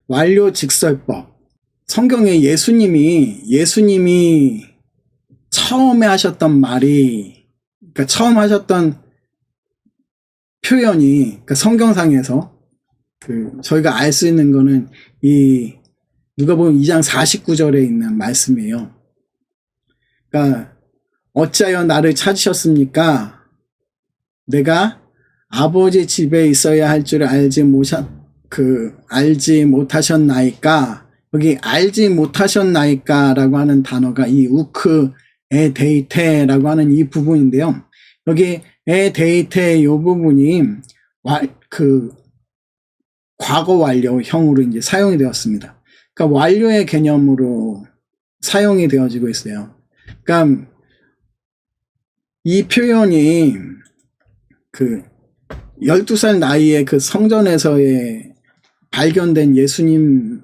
완료직설법. 성경에 예수님이 처음에 하셨던 말이, 그러니까 처음 하셨던 표현이, 그러니까 성경상에서 저희가 알 수 있는 거는 이 누가복음 2장 49절에 있는 말씀이에요. 그러니까 어찌하여 나를 찾으셨습니까? 내가 아버지 집에 있어야 할 줄 알지 못하셨나이까? 여기 알지 못하셨나이까 라고 하는 단어가 이 우크 에데이테라고 하는 이 부분인데요. 여기 에데이테 이 부분이 과거 완료형으로 이제 사용이 되었습니다. 그러니까 완료의 개념으로 사용이 되어지고 있어요. 그러니까 이 표현이 12살 나이에 성전에서의 발견된 예수님의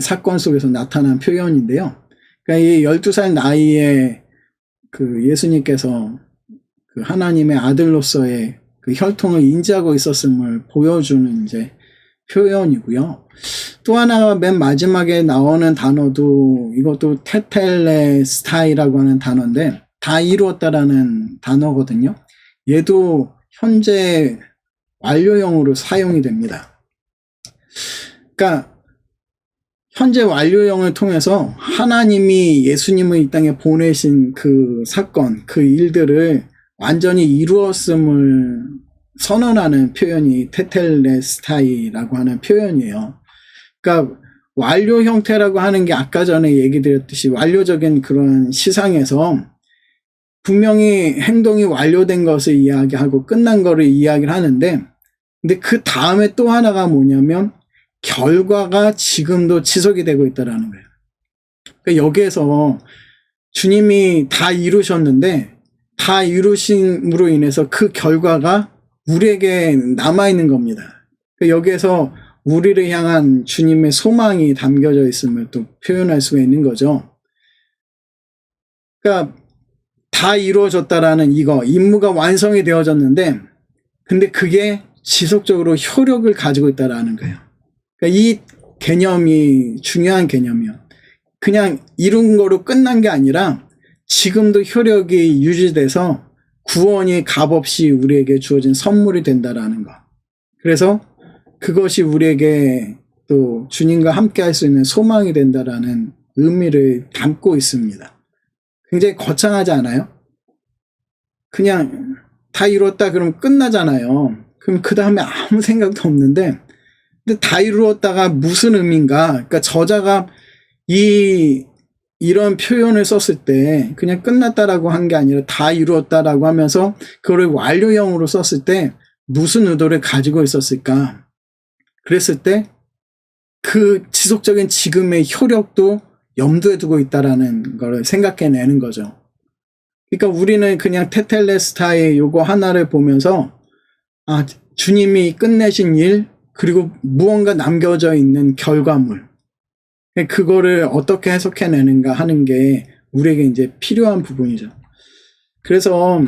사건 속에서 나타난 표현인데요. 그러니까 이 12살 나이에 예수님께서 하나님의 아들로서의 혈통을 인지하고 있었음을 보여주는 이제 표현이고요. 또 하나가 맨 마지막에 나오는 단어도 이것도 테텔레스타이라고 하는 단어인데 다 이루었다라는 단어거든요. 얘도 현재 완료형으로 사용이 됩니다. 그러니까 현재 완료형을 통해서 하나님이 예수님을 이 땅에 보내신 그 사건, 그 일들을 완전히 이루었음을 선언하는 표현이 테텔레스타이라고 하는 표현이에요. 그러니까 완료 형태라고 하는 게 아까 전에 얘기 드렸듯이 완료적인 그런 시상에서 분명히 행동이 완료된 것을 이야기하고 끝난 거를 이야기를 하는데, 근데 그 다음에 또 하나가 뭐냐면 결과가 지금도 지속이 되고 있다라는 거예요. 그러니까 여기에서 주님이 다 이루셨는데 다 이루심으로 인해서 그 결과가 우리에게 남아있는 겁니다. 그러니까 여기에서 우리를 향한 주님의 소망이 담겨져 있음을 또 표현할 수가 있는 거죠. 그러니까 다 이루어졌다라는 임무가 완성이 되어졌는데, 근데 그게 지속적으로 효력을 가지고 있다라는 거예요. 그러니까 이 개념이 중요한 개념이에요. 그냥 이룬 거로 끝난 게 아니라 지금도 효력이 유지돼서 구원이 값없이 우리에게 주어진 선물이 된다라는 거. 그래서 그것이 우리에게 또 주님과 함께 할 수 있는 소망이 된다라는 의미를 담고 있습니다. 굉장히 거창하지 않아요? 그냥 다 이뤘다 그러면 끝나잖아요. 그럼 그 다음에 아무 생각도 없는데, 근데 다 이루었다가 무슨 의미인가? 그러니까 저자가 이런 표현을 썼을 때 그냥 끝났다라고 한 게 아니라 다 이루었다라고 하면서 그걸 완료형으로 썼을 때 무슨 의도를 가지고 있었을까? 그랬을 때 그 지속적인 지금의 효력도 염두에 두고 있다라는 걸 생각해내는 거죠. 그러니까 우리는 그냥 테텔레스타의 요거 하나를 보면서 주님이 끝내신 일, 그리고 무언가 남겨져 있는 결과물, 그거를 어떻게 해석해내는가 하는 게 우리에게 이제 필요한 부분이죠. 그래서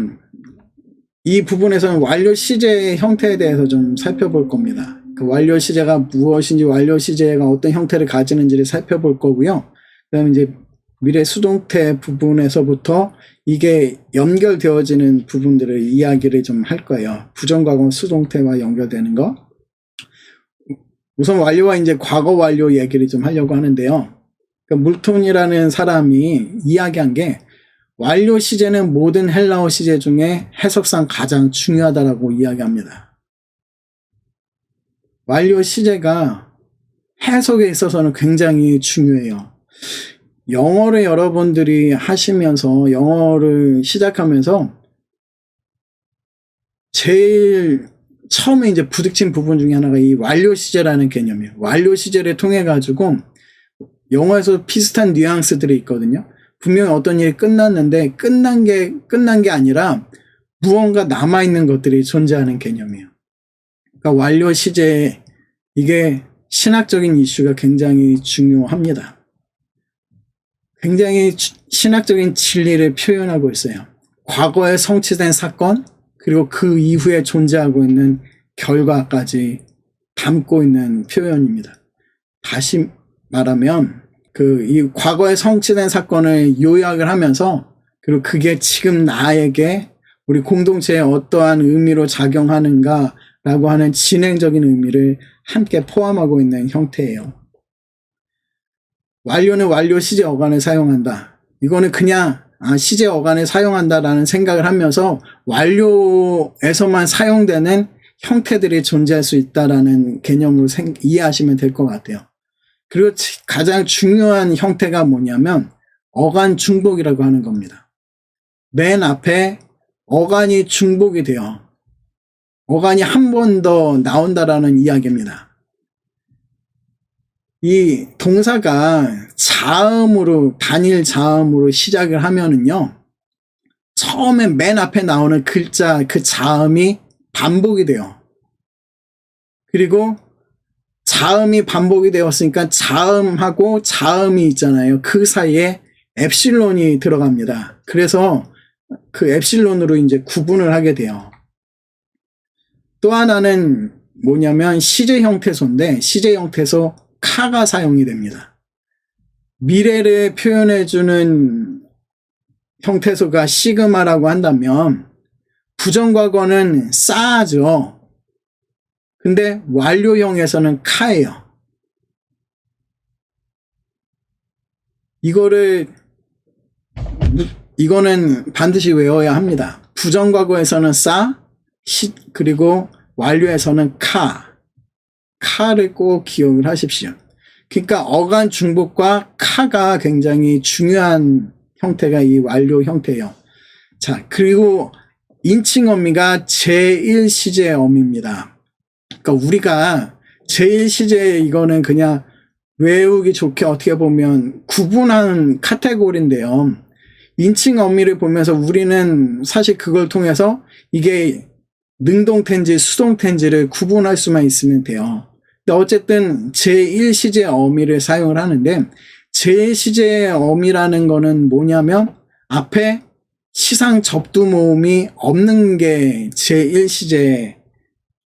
이 부분에서는 완료 시제의 형태에 대해서 좀 살펴볼 겁니다. 그 완료 시제가 무엇인지, 완료 시제가 어떤 형태를 가지는지를 살펴볼 거고요. 그다음에 이제 미래 수동태 부분에서부터 이게 연결되어지는 부분들을 이야기를 좀 할 거예요. 부정과거 수동태와 연결되는 거. 우선 완료와 이제 과거 완료 얘기를 좀 하려고 하는데요. 그러니까 물톤이라는 사람이 이야기한 게 완료 시제는 모든 헬라어 시제 중에 해석상 가장 중요하다라고 이야기합니다. 완료 시제가 해석에 있어서는 굉장히 중요해요. 영어를 여러분들이 하시면서, 영어를 시작하면서 제일 처음에 이제 부딪힌 부분 중에 하나가 이 완료 시제라는 개념이에요. 완료 시제를 통해 가지고 영어에서 비슷한 뉘앙스들이 있거든요. 분명히 어떤 일이 끝났는데 끝난 게 아니라 무언가 남아있는 것들이 존재하는 개념이에요. 그러니까 완료 시제, 이게 신학적인 이슈가 굉장히 중요합니다. 굉장히 신학적인 진리를 표현하고 있어요. 과거에 성취된 사건, 그리고 그 이후에 존재하고 있는 결과까지 담고 있는 표현입니다. 다시 말하면 이 과거에 성취된 사건을 요약을 하면서 그리고 그게 지금 나에게 우리 공동체에 어떠한 의미로 작용하는가라고 하는 진행적인 의미를 함께 포함하고 있는 형태예요. 완료는 완료 시제 어간을 사용한다. 이거는 그냥 시제 어간을 사용한다라는 생각을 하면서 완료에서만 사용되는 형태들이 존재할 수 있다라는 개념으로 이해하시면 될 것 같아요. 그리고 가장 중요한 형태가 뭐냐면 어간 중복이라고 하는 겁니다. 맨 앞에 어간이 중복이 돼요. 어간이 한 번 더 나온다라는 이야기입니다. 이 동사가 자음으로, 단일 자음으로 시작을 하면은요, 처음에 맨 앞에 나오는 글자, 그 자음이 반복이 돼요. 그리고 자음이 반복이 되었으니까 자음하고 자음이 있잖아요. 그 사이에 엡실론이 들어갑니다. 그래서 그 엡실론으로 이제 구분을 하게 돼요. 또 하나는 뭐냐면 시제 형태소인데, 시제 형태소 카가 사용이 됩니다. 미래를 표현해주는 형태소가 시그마라고 한다면 부정과거는 싸죠. 근데 완료형에서는 카예요. 이거는 반드시 외워야 합니다. 부정과거에서는 싸, 그리고 완료에서는 카를 꼭 기억을 하십시오. 그러니까 어간 중복과 카가 굉장히 중요한 형태가 이 완료 형태예요. 자, 그리고 인칭 어미가 제1시제 어미입니다. 그러니까 우리가 제1시제 이거는 그냥 외우기 좋게 어떻게 보면 구분한 카테고리인데요. 인칭 어미를 보면서 우리는 사실 그걸 통해서 이게 능동태인지 수동태인지를 구분할 수만 있으면 돼요. 근데 어쨌든 제1시제 어미를 사용을 하는데 제1시제 어미라는 거는 뭐냐면 앞에 시상 접두 모음이 없는 게 제1시제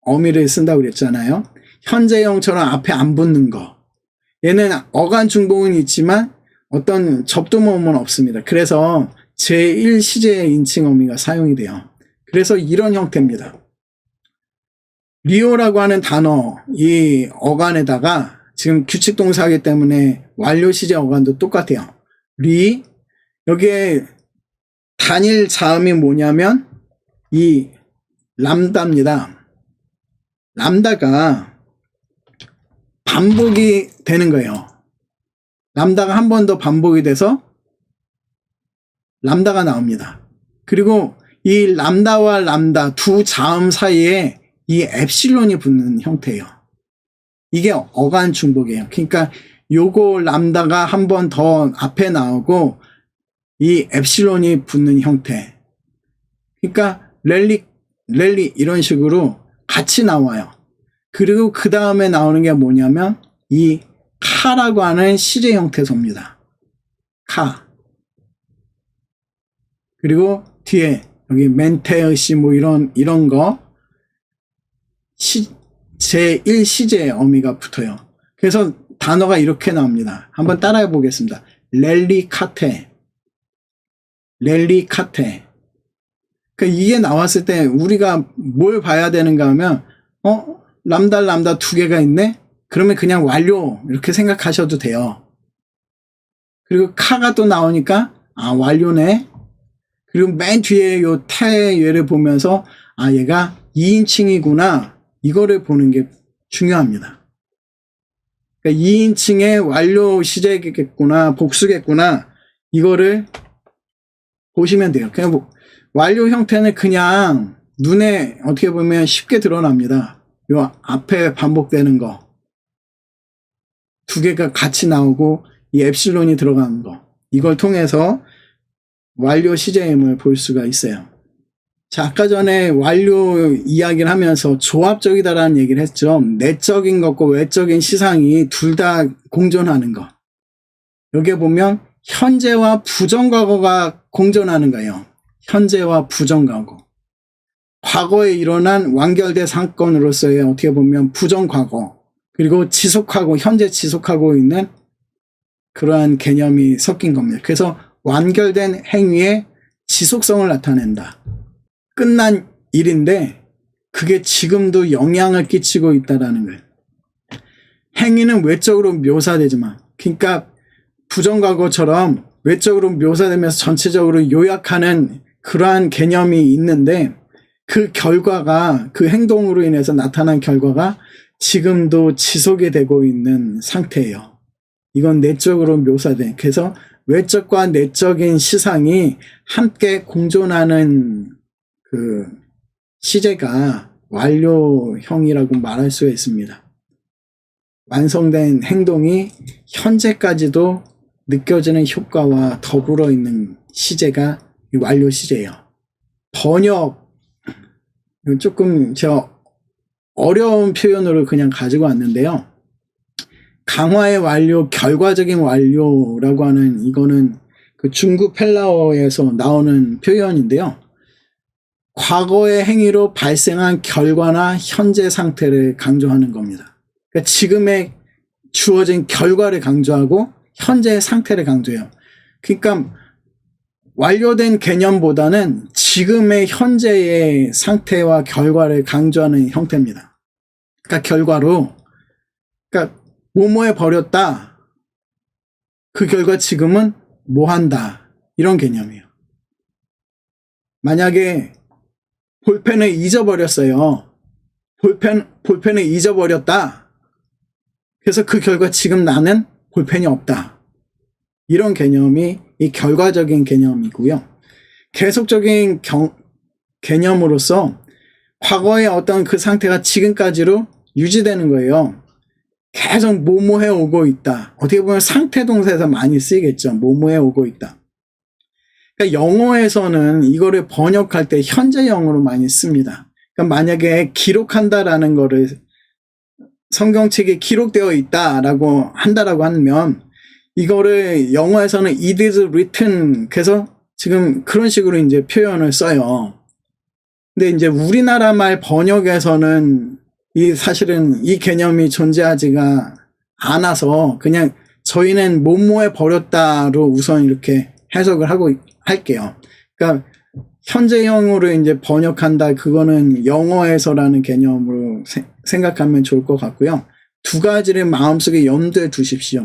어미를 쓴다고 그랬잖아요. 현재형처럼 앞에 안 붙는 거. 얘는 어간 중복은 있지만 어떤 접두 모음은 없습니다. 그래서 제1시제 인칭 어미가 사용이 돼요. 그래서 이런 형태입니다. 리오라고 하는 단어, 이 어간에다가 지금 규칙 동사이기 때문에 완료 시제 어간도 똑같아요. 여기에 단일 자음이 뭐냐면 이 람다입니다. 람다가 반복이 되는 거예요. 람다가 한 번 더 반복이 돼서 람다가 나옵니다. 그리고 이 람다와 람다 두 자음 사이에 이 엡실론이 붙는 형태예요. 이게 어간 중복이에요. 그러니까 요거 람다가 한 번 더 앞에 나오고 이 엡실론이 붙는 형태. 그러니까 랠리 이런 식으로 같이 나와요. 그리고 그 다음에 나오는 게 뭐냐면 이 카라고 하는 시제 형태소입니다. 카. 그리고 뒤에 여기 멘테의시 뭐 이런 거 제1시제 어미가 붙어요. 그래서 단어가 이렇게 나옵니다. 한번 따라해 보겠습니다. 랠리카테. 그러니까 이게 나왔을 때 우리가 뭘 봐야 되는가 하면 람다 두 개가 있네? 그러면 그냥 완료 이렇게 생각하셔도 돼요. 그리고 카가 또 나오니까 완료네. 그리고 맨 뒤에 요 얘를 보면서 얘가 2인칭이구나. 이거를 보는 게 중요합니다. 그러니까 2인칭의 완료 시제겠구나, 복수겠구나. 이거를 보시면 돼요. 그냥 완료 형태는 그냥 눈에 어떻게 보면 쉽게 드러납니다. 요 앞에 반복되는 거. 두 개가 같이 나오고 이 엡실론이 들어가는 거. 이걸 통해서 완료 시제임을 볼 수가 있어요. 자, 아까 전에 완료 이야기를 하면서 조합적이다라는 얘기를 했죠. 내적인 것과 외적인 시상이 둘 다 공존하는 거. 여기에 보면 현재와 부정과거가 공존하는 거예요. 현재와 부정과거. 과거에 일어난 완결된 사건으로서의 어떻게 보면 부정과거. 그리고 지속하고 현재 지속하고 있는 그러한 개념이 섞인 겁니다. 그래서 완결된 행위의 지속성을 나타낸다. 끝난 일인데 그게 지금도 영향을 끼치고 있다라는 거예요. 행위는 외적으로 묘사되지만, 그러니까 부정과거처럼 외적으로 묘사되면서 전체적으로 요약하는 그러한 개념이 있는데, 그 결과가, 그 행동으로 인해서 나타난 결과가 지금도 지속이 되고 있는 상태예요. 이건 내적으로 묘사된, 그래서 외적과 내적인 시상이 함께 공존하는 그 시제가 완료형이라고 말할 수가 있습니다. 완성된 행동이 현재까지도 느껴지는 효과와 더불어 있는 시제가 완료 시제예요. 번역, 조금 제가 어려운 표현으로 그냥 가지고 왔는데요. 강화의 완료, 결과적인 완료라고 하는, 이거는 그 중국 펠라어에서 나오는 표현인데요. 과거의 행위로 발생한 결과나 현재 상태를 강조하는 겁니다. 그러니까 지금의 주어진 결과를 강조하고 현재의 상태를 강조해요. 그러니까 완료된 개념보다는 지금의 현재의 상태와 결과를 강조하는 형태입니다. 그러니까 결과로, 그러니까 뭐뭐해 버렸다. 그 결과 지금은 뭐 한다. 이런 개념이에요. 만약에 볼펜을 잊어버렸어요. 볼펜을 잊어버렸다. 그래서 그 결과 지금 나는 볼펜이 없다. 이런 개념이 이 결과적인 개념이고요. 계속적인 개념으로서 과거의 어떤 그 상태가 지금까지로 유지되는 거예요. 계속 뭐뭐해 오고 있다. 어떻게 보면 상태 동사에서 많이 쓰이겠죠. 뭐뭐해 오고 있다. 그러니까 영어에서는 이거를 번역할 때 현재형으로 많이 씁니다. 그러니까 만약에 기록한다라는 거를 성경책에 기록되어 있다라고 한다라고 하면 이거를 영어에서는 it is written, 그래서 지금 그런 식으로 이제 표현을 써요. 근데 이제 우리나라 말 번역에서는 사실은 이 개념이 존재하지가 않아서 그냥 저희는 뭐뭐해 버렸다로 우선 이렇게 해석을 하고 할게요. 그러니까 현재형으로 이제 번역한다, 그거는 영어에서라는 개념으로 생각하면 좋을 것 같고요. 두 가지를 마음속에 염두에 두십시오.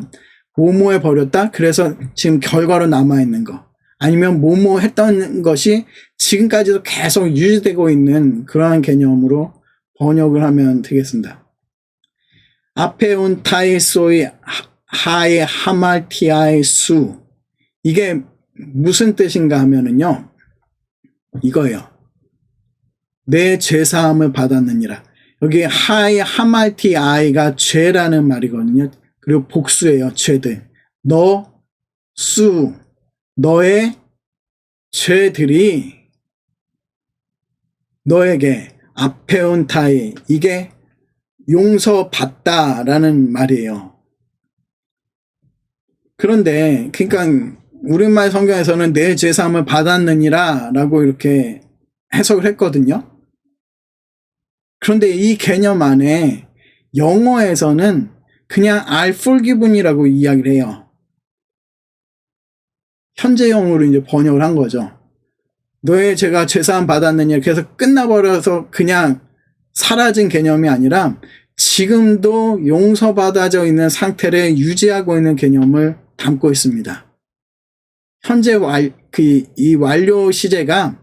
뭐뭐해 버렸다, 그래서 지금 결과로 남아있는 거, 아니면 뭐뭐 했던 것이 지금까지도 계속 유지되고 있는 그러한 개념으로 번역을 하면 되겠습니다. 앞에 온 타이소의 하의 하말티아의 수, 이게 무슨 뜻인가 하면은요, 이거예요. 내 죄사함을 받았느니라. 여기 하의 하말티아이가 죄라는 말이거든요. 그리고 복수예요. 죄들. 너의 죄들이 너에게 아페온타이, 이게 용서받다라는 말이에요. 그런데 그러니까 우리말 성경에서는 내 죄사함을 받았느니라 라고 이렇게 해석을 했거든요. 그런데 이 개념 안에 영어에서는 그냥 I forgive이라고 이야기를 해요. 현재형으로 이제 번역을 한 거죠. 너의 죄가 죄사함 받았느냐, 그래서 끝나버려서 그냥 사라진 개념이 아니라 지금도 용서받아져 있는 상태를 유지하고 있는 개념을 담고 있습니다. 현재 이 완료 시제가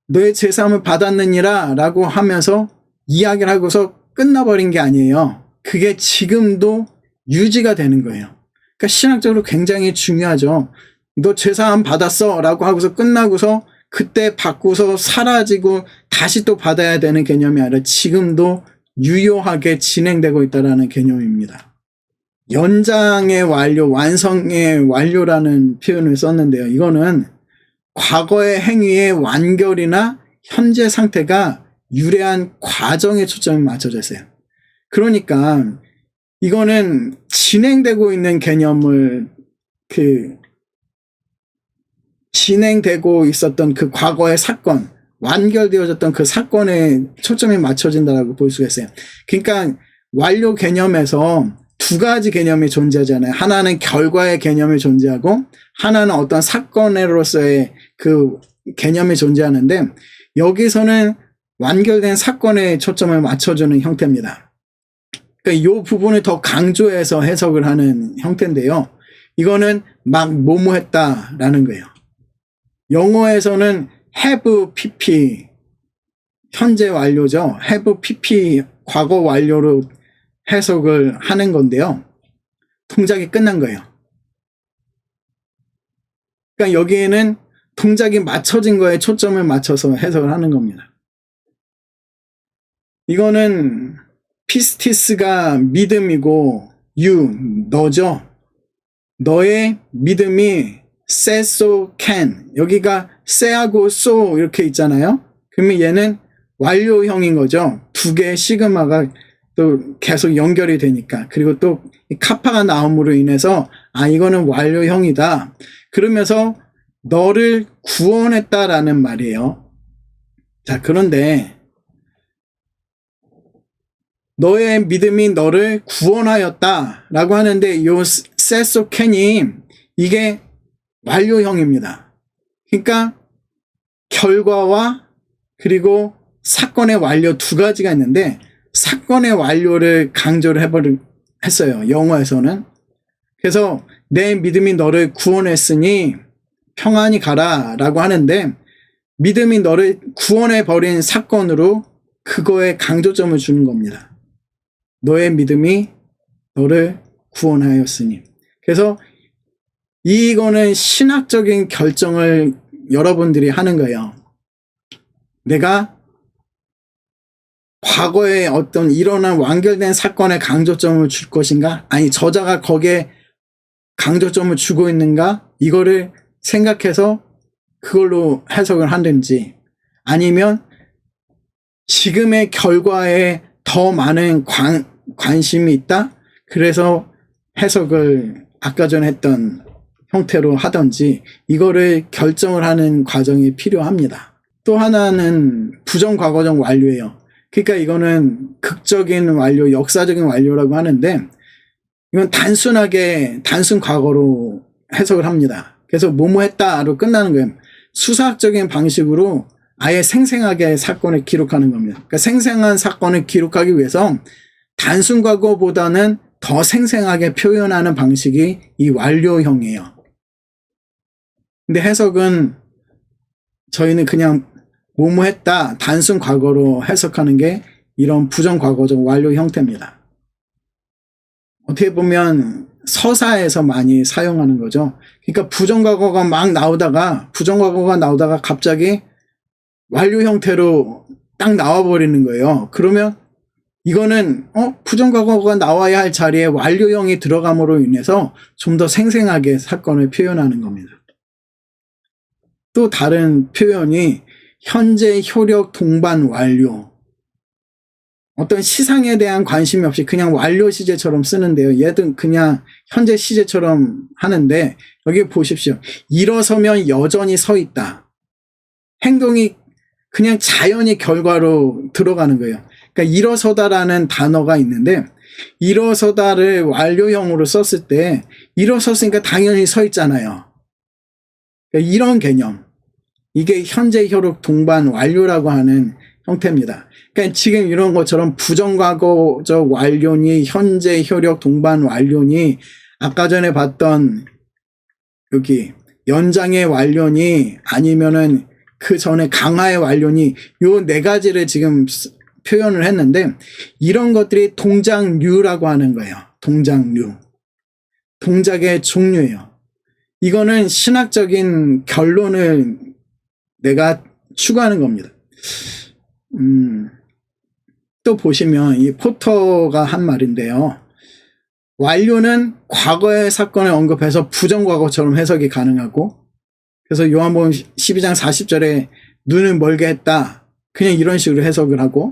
너의 죄사함을 받았느니라 라고 하면서 이야기를 하고서 끝나버린 게 아니에요. 그게 지금도 유지가 되는 거예요. 그러니까 신학적으로 굉장히 중요하죠. 너 죄사함 받았어 라고 하고서 끝나고서 그때 받고서 사라지고 다시 또 받아야 되는 개념이 아니라 지금도 유효하게 진행되고 있다는 개념입니다. 연장의 완료, 완성의 완료라는 표현을 썼는데요. 이거는 과거의 행위의 완결이나 현재 상태가 유래한 과정에 초점이 맞춰져 있어요. 그러니까 이거는 진행되고 있는 개념을 진행되고 있었던 그 과거의 사건, 완결되어졌던 그 사건에 초점이 맞춰진다고 볼 수가 있어요. 그러니까 완료 개념에서 두 가지 개념이 존재하잖아요. 하나는 결과의 개념이 존재하고 하나는 어떤 사건으로서의 그 개념이 존재하는데 여기서는 완결된 사건에 초점을 맞춰주는 형태입니다. 그러니까 이 부분을 더 강조해서 해석을 하는 형태인데요. 이거는 막 뭐뭐했다라는 거예요. 영어에서는 have pp 현재 완료죠. have pp 과거 완료로 해석을 하는 건데요. 동작이 끝난 거예요. 그러니까 여기에는 동작이 맞춰진 거에 초점을 맞춰서 해석을 하는 겁니다. 이거는 피스티스가 믿음이고 너죠. 너의 믿음이 say so can. 여기가 say하고 so 이렇게 있잖아요. 그러면 얘는 완료형인 거죠. 두 개의 시그마가 또 계속 연결이 되니까. 그리고 또 카파가 나옴으로 인해서 이거는 완료형이다. 그러면서 너를 구원했다라는 말이에요. 자, 그런데 너의 믿음이 너를 구원하였다라고 하는데 요 say so can이 이게 완료형입니다. 그러니까 결과와 그리고 사건의 완료 두 가지가 있는데 사건의 완료를 강조를 했어요. 영어에서는. 그래서 내 믿음이 너를 구원했으니 평안히 가라 라고 하는데 믿음이 너를 구원해버린 사건으로 그거에 강조점을 주는 겁니다. 너의 믿음이 너를 구원하였으니. 그래서 이거는 신학적인 결정을 여러분들이 하는 거예요. 내가 과거에 어떤 일어난 완결된 사건에 강조점을 줄 것인가? 아니, 저자가 거기에 강조점을 주고 있는가? 이거를 생각해서 그걸로 해석을 하든지 아니면 지금의 결과에 더 많은 관심이 있다? 그래서 해석을 아까 전에 했던 형태로 하든지 이거를 결정을 하는 과정이 필요합니다. 또 하나는 부정과거적 완료예요. 그러니까 이거는 극적인 완료, 역사적인 완료라고 하는데 이건 단순하게 단순 과거로 해석을 합니다. 그래서 뭐뭐 했다로 끝나는 거예요. 수사학적인 방식으로 아예 생생하게 사건을 기록하는 겁니다. 그러니까 생생한 사건을 기록하기 위해서 단순 과거보다는 더 생생하게 표현하는 방식이 이 완료형이에요. 근데 해석은 저희는 그냥 뭐뭐 했다 단순 과거로 해석하는 게 이런 부정과거적 완료 형태입니다. 어떻게 보면 서사에서 많이 사용하는 거죠. 그러니까 부정과거가 나오다가 갑자기 완료 형태로 딱 나와버리는 거예요. 그러면 이거는 부정과거가 나와야 할 자리에 완료형이 들어감으로 인해서 좀 더 생생하게 사건을 표현하는 겁니다. 또 다른 표현이 현재 효력 동반 완료. 어떤 시상에 대한 관심이 없이 그냥 완료 시제처럼 쓰는데요. 얘도 그냥 현재 시제처럼 하는데 여기 보십시오. 일어서면 여전히 서 있다. 행동이 그냥 자연히 결과로 들어가는 거예요. 그러니까 일어서다라는 단어가 있는데 일어서다를 완료형으로 썼을 때 일어섰으니까 당연히 서 있잖아요. 그러니까 이런 개념. 이게 현재 효력 동반 완료라고 하는 형태입니다. 그러니까 지금 이런 것처럼 부정과거적 완료니 현재 효력 동반 완료니 아까 전에 봤던 여기 연장의 완료니 아니면은 그 전에 강화의 완료니 요 네 가지를 지금 표현을 했는데 이런 것들이 동작류라고 하는 거예요. 동작류. 동작의 종류예요. 이거는 신학적인 결론을 내가 추구하는 겁니다. 또 보시면 이 포터가 한 말인데요. 완료는 과거의 사건을 언급해서 부정과거처럼 해석이 가능하고 그래서 요한복음 12장 40절에 눈을 멀게 했다. 그냥 이런 식으로 해석을 하고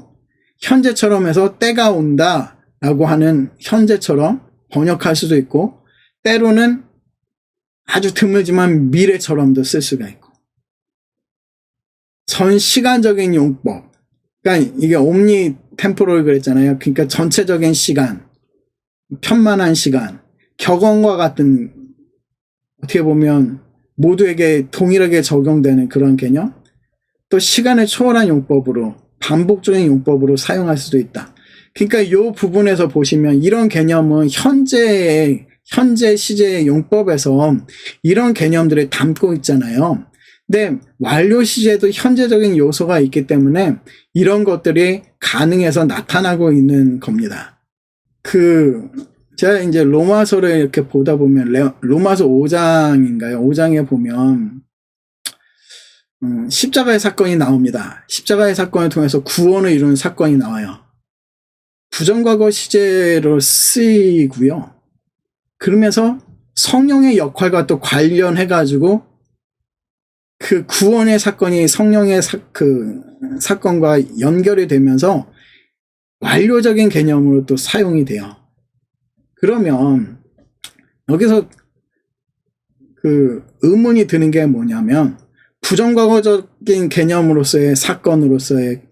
현재처럼 해서 때가 온다 라고 하는 현재처럼 번역할 수도 있고 때로는 아주 드물지만 미래처럼도 쓸 수가 있고 전 시간적인 용법 그러니까 이게 옴니 템포럴 그랬잖아요. 그러니까 전체적인 시간, 편만한 시간, 격언과 같은, 어떻게 보면 모두에게 동일하게 적용되는 그런 개념. 또 시간을 초월한 용법으로, 반복적인 용법으로 사용할 수도 있다. 그러니까 이 부분에서 보시면 이런 개념은 현재 시제의 용법에서 이런 개념들을 담고 있잖아요. 근데 완료 시제도 현재적인 요소가 있기 때문에 이런 것들이 가능해서 나타나고 있는 겁니다. 제가 이제 로마서를 이렇게 보다 보면, 로마서 5장인가요? 5장에 보면, 십자가의 사건이 나옵니다. 십자가의 사건을 통해서 구원을 이루는 사건이 나와요. 부정과거 시제로 쓰이고요. 그러면서 성령의 역할과 또 관련해가지고 그 구원의 사건이 성령의 사건과 연결이 되면서 완료적인 개념으로 또 사용이 돼요. 그러면 여기서 의문이 드는 게 뭐냐면, 부정과거적인 개념으로서의 사건으로서의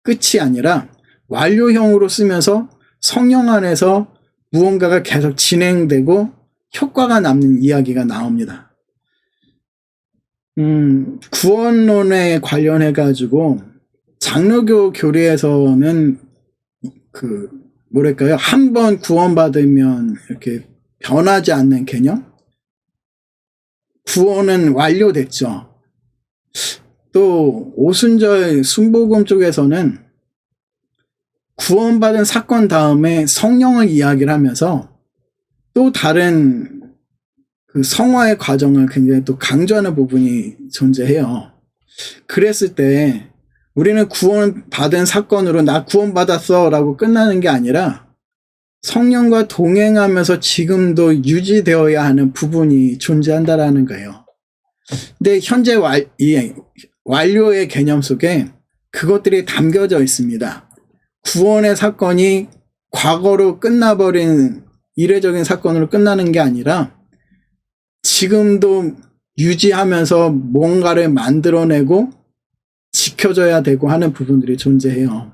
끝이 아니라 완료형으로 쓰면서 성령 안에서 무언가가 계속 진행되고 효과가 남는 이야기가 나옵니다. 구원론에 관련해가지고 장로교 교리에서는 뭐랄까요? 한 번 구원받으면 이렇게 변하지 않는 개념? 구원은 완료됐죠. 또 오순절 순복음 쪽에서는 구원받은 사건 다음에 성령을 이야기를 하면서 또 다른 성화의 과정을 굉장히 또 강조하는 부분이 존재해요. 그랬을 때 우리는 구원받은 사건으로 나 구원받았어 라고 끝나는 게 아니라 성령과 동행하면서 지금도 유지되어야 하는 부분이 존재한다라는 거예요. 근데 현재 완료의 개념 속에 그것들이 담겨져 있습니다. 구원의 사건이 과거로 끝나버린 이례적인 사건으로 끝나는 게 아니라 지금도 유지하면서 뭔가를 만들어내고 지켜져야 되고 하는 부분들이 존재해요.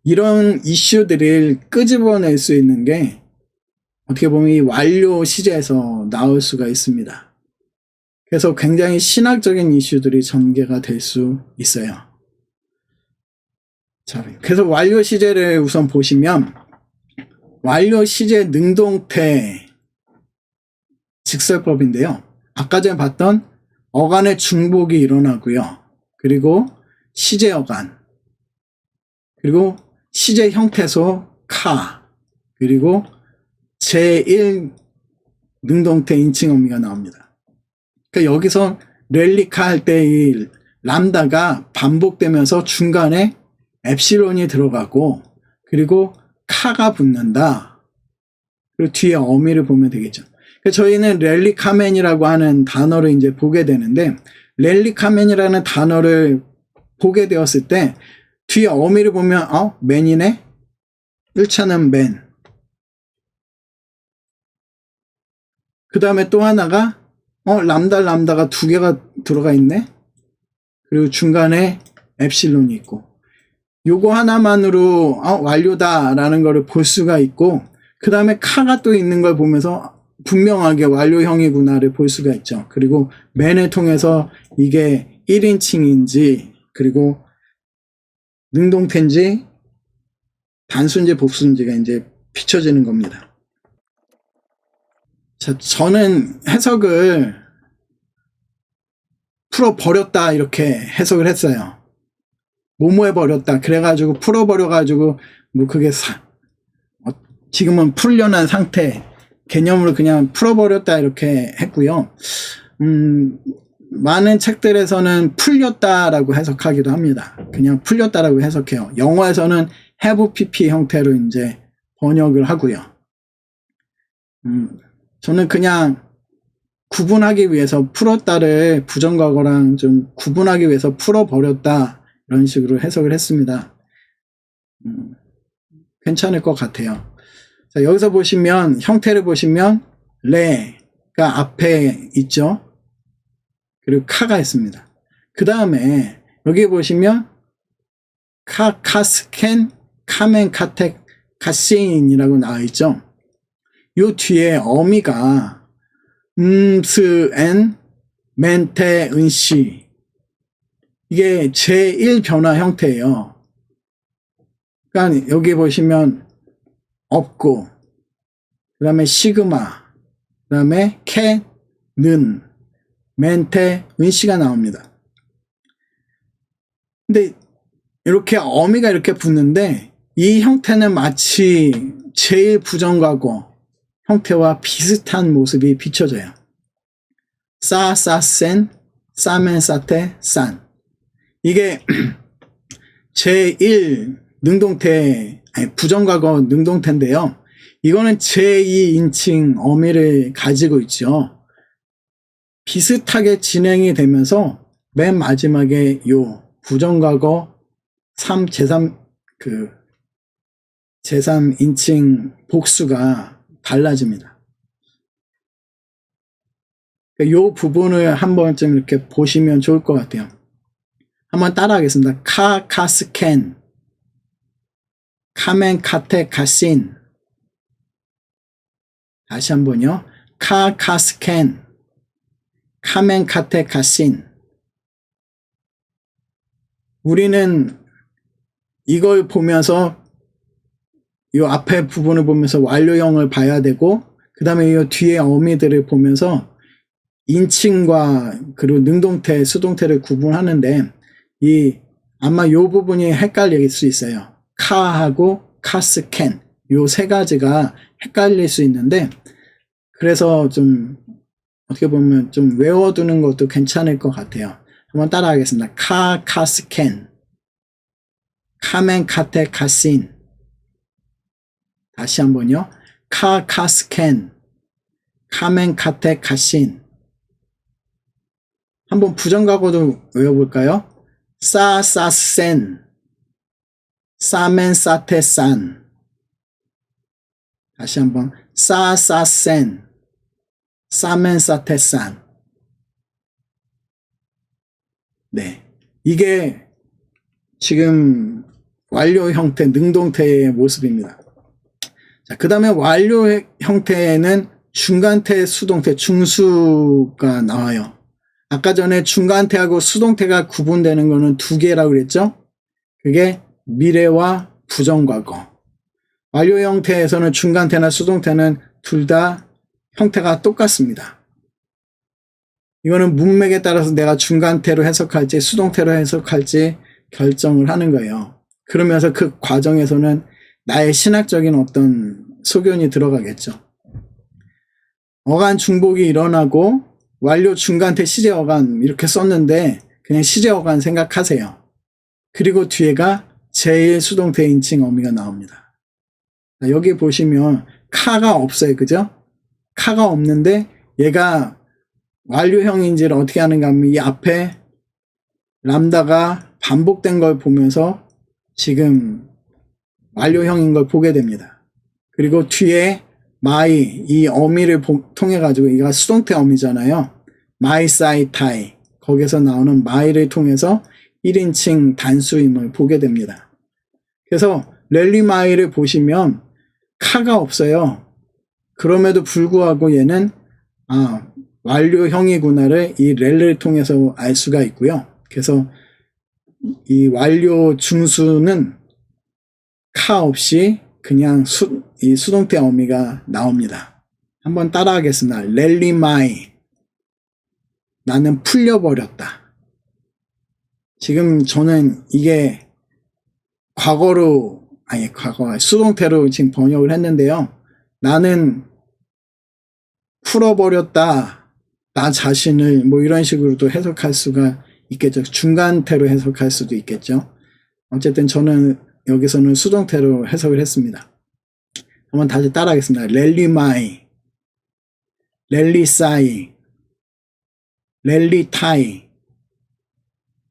이런 이슈들을 끄집어낼 수 있는 게 어떻게 보면 이 완료 시제에서 나올 수가 있습니다. 그래서 굉장히 신학적인 이슈들이 전개가 될 수 있어요. 자, 그래서 완료 시제를 우선 보시면, 완료 시제 능동태 직설법인데요. 아까 전에 봤던 어간의 중복이 일어나고요. 그리고 시제 어간, 그리고 시제 형태소 카, 그리고 제1 능동태 인칭 어미가 나옵니다. 그러니까 여기서 렐리카 할 때 이 람다가 반복되면서 중간에 엡실론이 들어가고, 그리고 카가 붙는다. 그리고 뒤에 어미를 보면 되겠죠. 그러니까 저희는 렐리카멘이라고 하는 단어를 이제 보게 되는데, 렐리카멘이라는 단어를 보게 되었을 때 뒤에 어미를 보면 맨이네? 1차는 맨. 그 다음에 또 하나가 람다가 두 개가 들어가 있네? 그리고 중간에 엡실론이 있고, 요거 하나만으로 완료다라는 거를 볼 수가 있고, 그 다음에 카가 또 있는 걸 보면서 분명하게 완료형이구나를 볼 수가 있죠. 그리고 맨을 통해서 이게 1인칭인지, 그리고 능동태인지 단수인지 복수인지가 이제 비춰지는 겁니다. 자, 저는 해석을 풀어버렸다 이렇게 해석을 했어요. 모모해버렸다. 그래가지고 풀어버려가지고 뭐 그게 지금은 풀려난 상태 개념으로 그냥 풀어버렸다 이렇게 했고요. 많은 책들에서는 풀렸다라고 해석하기도 합니다. 그냥 풀렸다라고 해석해요. 영어에서는 have pp 형태로 이제 번역을 하고요. 저는 그냥 구분하기 위해서 풀었다를 부정과거랑 좀 구분하기 위해서 풀어버렸다 이런 식으로 해석을 했습니다. 괜찮을 것 같아요. 자, 여기서 보시면 형태를 보시면 레가 앞에 있죠. 그리고 카가 있습니다. 그 다음에 여기 보시면 카카스켄, 카멘카텍, 카시인이라고 나와 있죠. 요 뒤에 어미가 스엔, 멘테, 은시. 이게 제1변화 형태예요. 그러니까 여기 보시면 없고, 그 다음에 시그마, 그 다음에 캐, 는, 멘테, 은시가 나옵니다. 근데 이렇게 어미가 이렇게 붙는데 이 형태는 마치 제1부정과거 형태와 비슷한 모습이 비춰져요. 싸, 싸센, 싸멘, 싸테, 싼. 이게 제1 능동태, 아니 부정과거 능동태인데요. 이거는 제2인칭 어미를 가지고 있죠. 비슷하게 진행이 되면서 맨 마지막에 요 부정과거 제3인칭 복수가 달라집니다. 요 부분을 한 번쯤 이렇게 보시면 좋을 것 같아요. 한번 따라하겠습니다. 카스켄, 카멘, 카테, 카신. 다시 한번요. 카스켄, 카멘, 카테, 카신. 우리는 이걸 보면서 이 앞에 부분을 보면서 완료형을 봐야 되고, 그 다음에 이 뒤에 어미들을 보면서 인칭과 그리고 능동태, 수동태를 구분하는데 아마 이 부분이 헷갈릴 수 있어요. 카하고 카스캔 요 세 가지가 헷갈릴 수 있는데, 그래서 좀 어떻게 보면 좀 외워두는 것도 괜찮을 것 같아요. 한번 따라하겠습니다. 카스캔, 카멘, 카테, 카신. 다시 한번요. 카스캔, 카멘, 카테, 카신. 한번 부정과거도 외워볼까요? 싸센, 싸멘, 싸테, 싼. 다시 한번 싸센, 싸멘, 싸테, 싼. 네, 이게 지금 완료 형태, 능동태의 모습입니다. 자, 그 다음에 완료 형태에는 중간태, 수동태, 중수가 나와요. 아까 전에 중간태하고 수동태가 구분되는 거는 두 개라고 그랬죠? 그게 미래와 부정과거. 완료 형태에서는 중간태나 수동태는 둘 다 형태가 똑같습니다. 이거는 문맥에 따라서 내가 중간태로 해석할지 수동태로 해석할지 결정을 하는 거예요. 그러면서 그 과정에서는 나의 신학적인 어떤 소견이 들어가겠죠. 어간 중복이 일어나고 완료 중간태 시제 어간 이렇게 썼는데 그냥 시제 어간 생각하세요. 그리고 뒤에가 제1 수동태 인칭 어미가 나옵니다. 여기 보시면 카가 없어요. 그죠? 카가 없는데 얘가 완료형인지를 어떻게 하는가 하면 이 앞에 람다가 반복된 걸 보면서 지금 완료형인 걸 보게 됩니다. 그리고 뒤에 마이, 이 어미를 통해 가지고 이가 수동태 어미잖아요. 마이, 사이, 타이. 거기서 나오는 마이를 통해서 1인칭 단수임을 보게 됩니다. 그래서 랠리 마이를 보시면 카가 없어요. 그럼에도 불구하고 얘는 완료형이구나를 이 랠리를 통해서 알 수가 있고요. 그래서 이 완료 중수는 카 없이 그냥 이 수동태 어미가 나옵니다. 한번 따라하겠습니다. 랠리 마이. 나는 풀려버렸다. 지금 저는 이게 수동태로 지금 번역을 했는데요. 나는 풀어버렸다. 나 자신을 뭐 이런 식으로도 해석할 수가 있겠죠. 중간태로 해석할 수도 있겠죠. 어쨌든 저는 여기서는 수동태로 해석을 했습니다. 한번 다시 따라하겠습니다. 랠리 마이, 랠리 사이, 랠리 타이,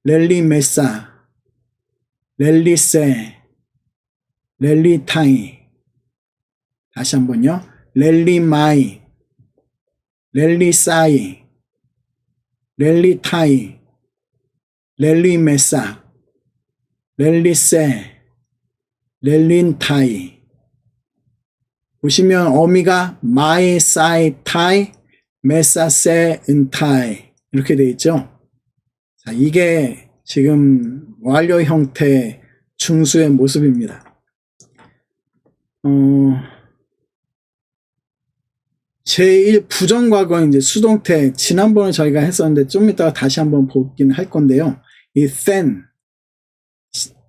랠리 메사, 랠리 세, 랠리 타이. 다시 한번요. 랠리 마이, 랠리 사이, 랠리 타이, 랠리 메사, 렐리세, 렐린타이. 보시면 어미가 마이, 사이, 타이, 메사세, 은타이 이렇게 돼 있죠. 자, 이게 지금 완료 형태 중수의 모습입니다. 제1 부정과거 이제 수동태 지난번에 저희가 했었는데 좀 이따가 다시 한번 보긴 할 건데요.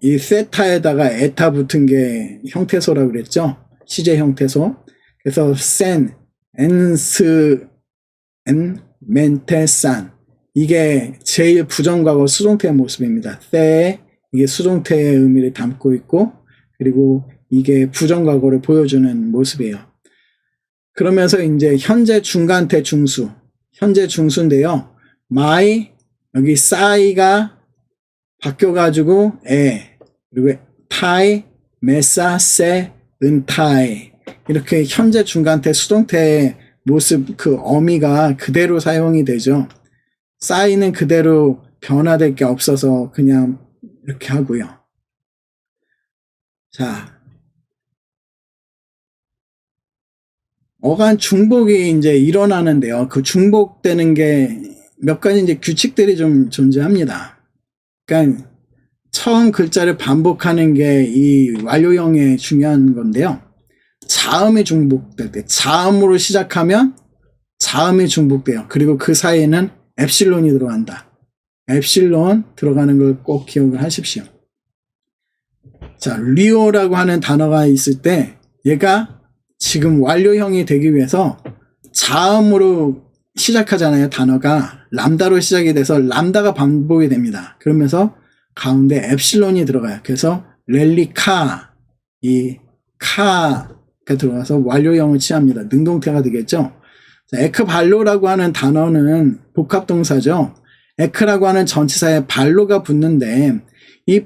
이 세타에다가 에타 붙은 게 형태소라고 그랬죠. 시제 형태소. 그래서 센, 엔스, 엔, 멘테산. 이게 제1 부정과거 수동태의 모습입니다. 세, 이게 수동태의 의미를 담고 있고, 그리고 이게 부정과거를 보여주는 모습이에요. 그러면서 이제 현재 중간태 중수, 현재 중수인데요. 마이, 여기 싸이가 바뀌어가지고 그리고 타이, 메사, 세, 은타이 이렇게 현재 중간태 수동태의 모습 그 어미가 그대로 사용이 되죠. 싸이는 그대로 변화될 게 없어서 그냥 이렇게 하고요. 자, 어간 중복이 이제 일어나는데요. 그 중복되는 게 몇 가지 이제 규칙들이 좀 존재합니다. 그러니까 처음 글자를 반복하는 게 이 완료형의 중요한 건데요. 자음이 중복될 때, 자음으로 시작하면 자음이 중복돼요. 그리고 그 사이에는 엡실론이 들어간다. 엡실론 들어가는 걸 꼭 기억을 하십시오. 자, 리오라고 하는 단어가 있을 때 얘가 지금 완료형이 되기 위해서 자음으로 시작하잖아요. 단어가 람다로 시작이 돼서 람다가 반복이 됩니다. 그러면서 가운데 엡실론이 들어가요. 그래서 렐리카, 이 카가 들어가서 완료형을 취합니다. 능동태가 되겠죠. 자, 에크발로라고 하는 단어는 복합동사죠. 에크라고 하는 전치사에 발로가 붙는데 이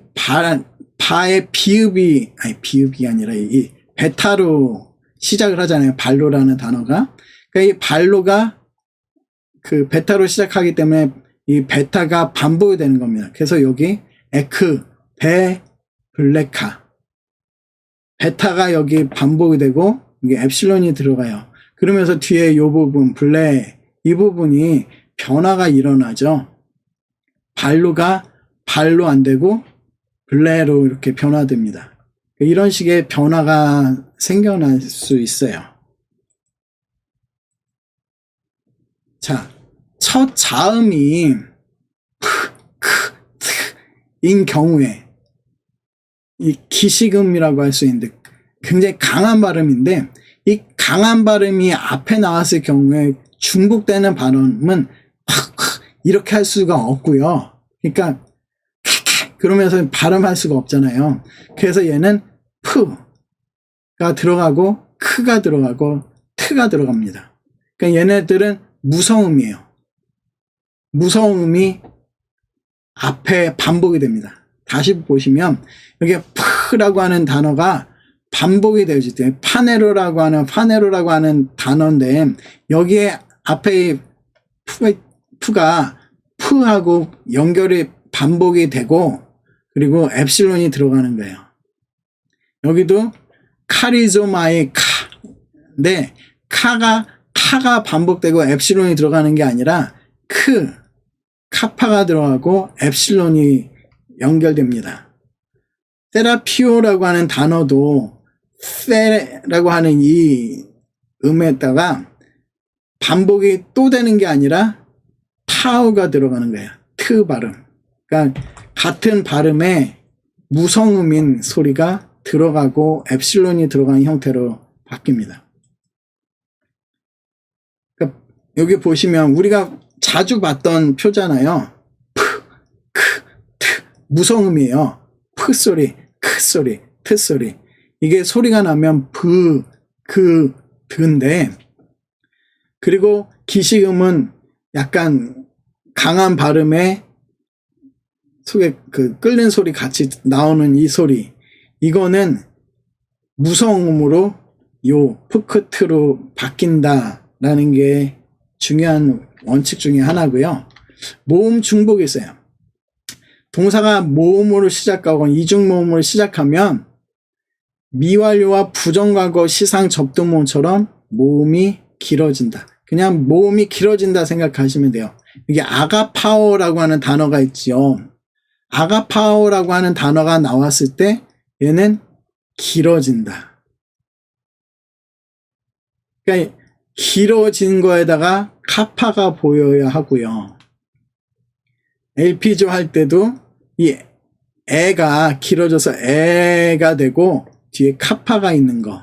바의 비읍이 아니라 이 베타로 시작을 하잖아요. 발로라는 단어가. 그러니까 이 발로가 그 베타로 시작하기 때문에 이 베타가 반복이 되는 겁니다. 그래서 여기 에크, 베, 블레카. 베타가 여기 반복이 되고 이게 엡실론이 들어가요. 그러면서 뒤에 이 부분, 블레, 이 부분이 변화가 일어나죠. 발로가 발로 안 되고 블레로 이렇게 변화됩니다. 이런 식의 변화가 생겨날 수 있어요. 자, 첫 자음이 인 경우에 이 기식음이라고 할 수 있는데 굉장히 강한 발음인데 이 강한 발음이 앞에 나왔을 경우에 중복되는 발음은 이렇게 할 수가 없고요. 그러니까 그러면서 발음할 수가 없잖아요. 그래서 얘는 푸가 들어가고 크가 들어가고 트가 들어갑니다. 그러니까 얘네들은 무성음이에요. 무성음이 앞에 반복이 됩니다. 다시 보시면 여기 푸라고 하는 단어가 반복이 되어질 때 파네로라고 하는 단어인데 여기에 앞에 푸가 푸하고 연결이 반복이 되고 그리고 엡실론이 들어가는 거예요. 여기도 카리조마의 카인데 카가 반복되고 엡실론이 들어가는 게 아니라 카파가 들어가고 엡실론이 연결됩니다. 세라피오라고 하는 단어도 세라고 하는 이 음에다가 반복이 또 되는 게 아니라 타우가 들어가는 거예요. 트 발음. 그러니까 같은 발음에 무성음인 소리가 들어가고 엡실론이 들어가는 형태로 바뀝니다. 그러니까 여기 보시면 우리가 자주 봤던 표잖아요. 무성음이에요. 푸 소리, 크 소리, 트 소리. 이게 소리가 나면 드인데 그리고 기식음은 약간 강한 발음에 속에 그 끓는 소리 같이 나오는 이 소리. 이거는 무성음으로 요 푸크트로 바뀐다라는 게 중요한 원칙 중에 하나고요. 모음 중복이 있어요. 동사가 모음으로 시작하고 이중모음으로 시작하면 미완료와 부정과거 시상 접두모음처럼 모음이 길어진다. 그냥 모음이 길어진다 생각하시면 돼요. 이게 아가파오라고 하는 단어가 있지요. 아가파오라고 하는 단어가 나왔을 때 얘는 길어진다. 그러니까 길어진 거에다가 카파가 보여야 하고요. 엘피조 할 때도 이 애가 길어져서 애가 되고 뒤에 카파가 있는 거.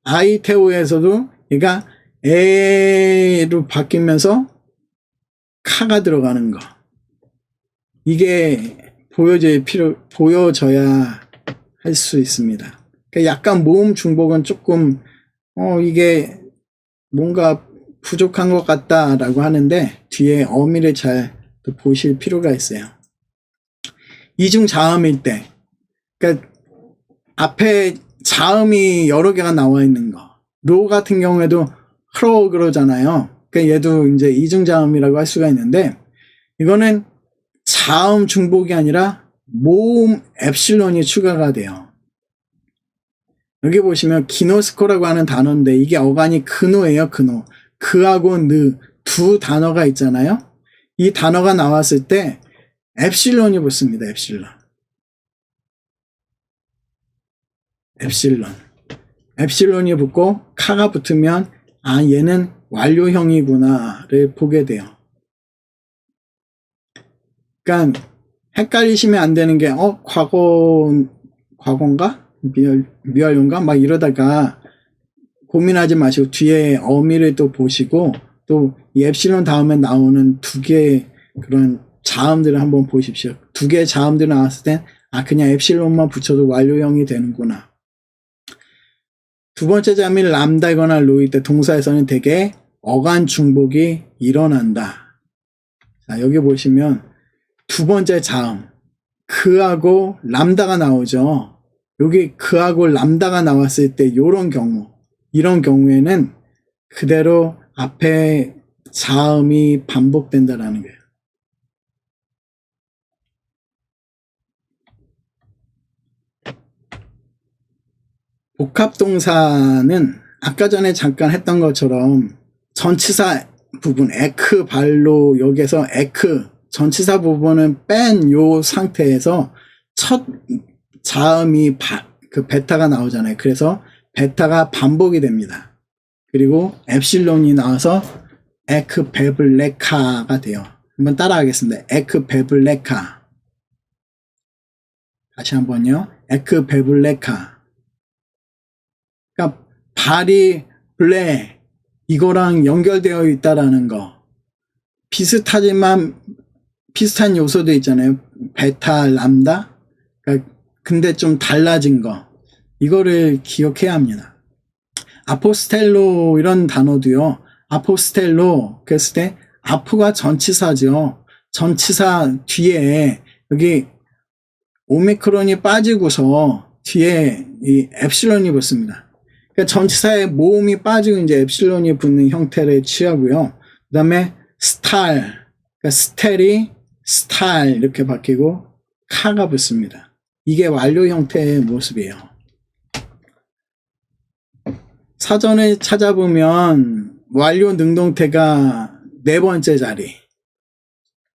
아이테오에서도 얘가 에로 바뀌면서 카가 들어가는 거. 이게 보여져야 할 수 있습니다. 그러니까 약간 모음 중복은 조금 이게 뭔가 부족한 것 같다라고 하는데 뒤에 어미를 잘 보실 필요가 있어요. 이중 자음일 때, 그러니까 앞에 자음이 여러 개가 나와 있는 거. 로 같은 경우에도 흐러 그러잖아요. 그러니까 얘도 이제 이중 자음이라고 할 수가 있는데 이거는 자음 중복이 아니라 모음 엡실론이 추가가 돼요. 여기 보시면 기노스코라고 하는 단어인데 이게 어간이 근호예요. 근호. 그하고 느 두 단어가 있잖아요. 이 단어가 나왔을 때 엡실론이 붙습니다. 엡실론이 붙고 카가 붙으면 아 얘는 완료형이구나를 보게 돼요. 그러니까 헷갈리시면 안 되는 게 과거인가? 미완료인가? 막 이러다가 고민하지 마시고 뒤에 어미를 또 보시고 또 이 엡실론 다음에 나오는 두 개의 그런 자음들을 한번 보십시오. 두 개의 자음들이 나왔을 땐 아 그냥 엡실론만 붙여도 완료형이 되는구나. 두 번째 자음이 람다이거나 로일 때 동사에서는 대개 어간 중복이 일어난다. 자, 여기 보시면 두 번째 자음 그하고 람다가 나오죠. 여기 그하고 람다가 나왔을 때 이런 경우에는 그대로 앞에 자음이 반복된다라는 거예요. 복합동사는 아까 전에 잠깐 했던 것처럼 전치사 부분 에크 발로 여기서 에크 전치사 부분은 뺀 요 상태에서 첫 자음이 그 베타가 나오잖아요. 그래서 베타가 반복이 됩니다. 그리고 엡실론이 나와서 에크 베블레카가 돼요. 한번 따라하겠습니다. 에크 베블레카. 다시 한번요. 에크 베블레카. 그러니까 발이 블레 이거랑 연결되어 있다라는 거. 비슷하지만 비슷한 요소도 있잖아요. 베타, 람다. 그러니까 근데 좀 달라진 거. 이거를 기억해야 합니다. 아포스텔로 이런 단어도요. 아포스텔로 그랬을 때 아프가 전치사죠. 전치사 뒤에 여기 오미크론이 빠지고서 뒤에 이 엡실론이 붙습니다. 그러니까 전치사에 모음이 빠지고 이제 엡실론이 붙는 형태를 취하고요. 그 다음에 스타일, 그러니까 스텔이 스타일 이렇게 바뀌고 카가 붙습니다. 이게 완료 형태의 모습이에요. 사전을 찾아보면 완료 능동태가 네 번째 자리,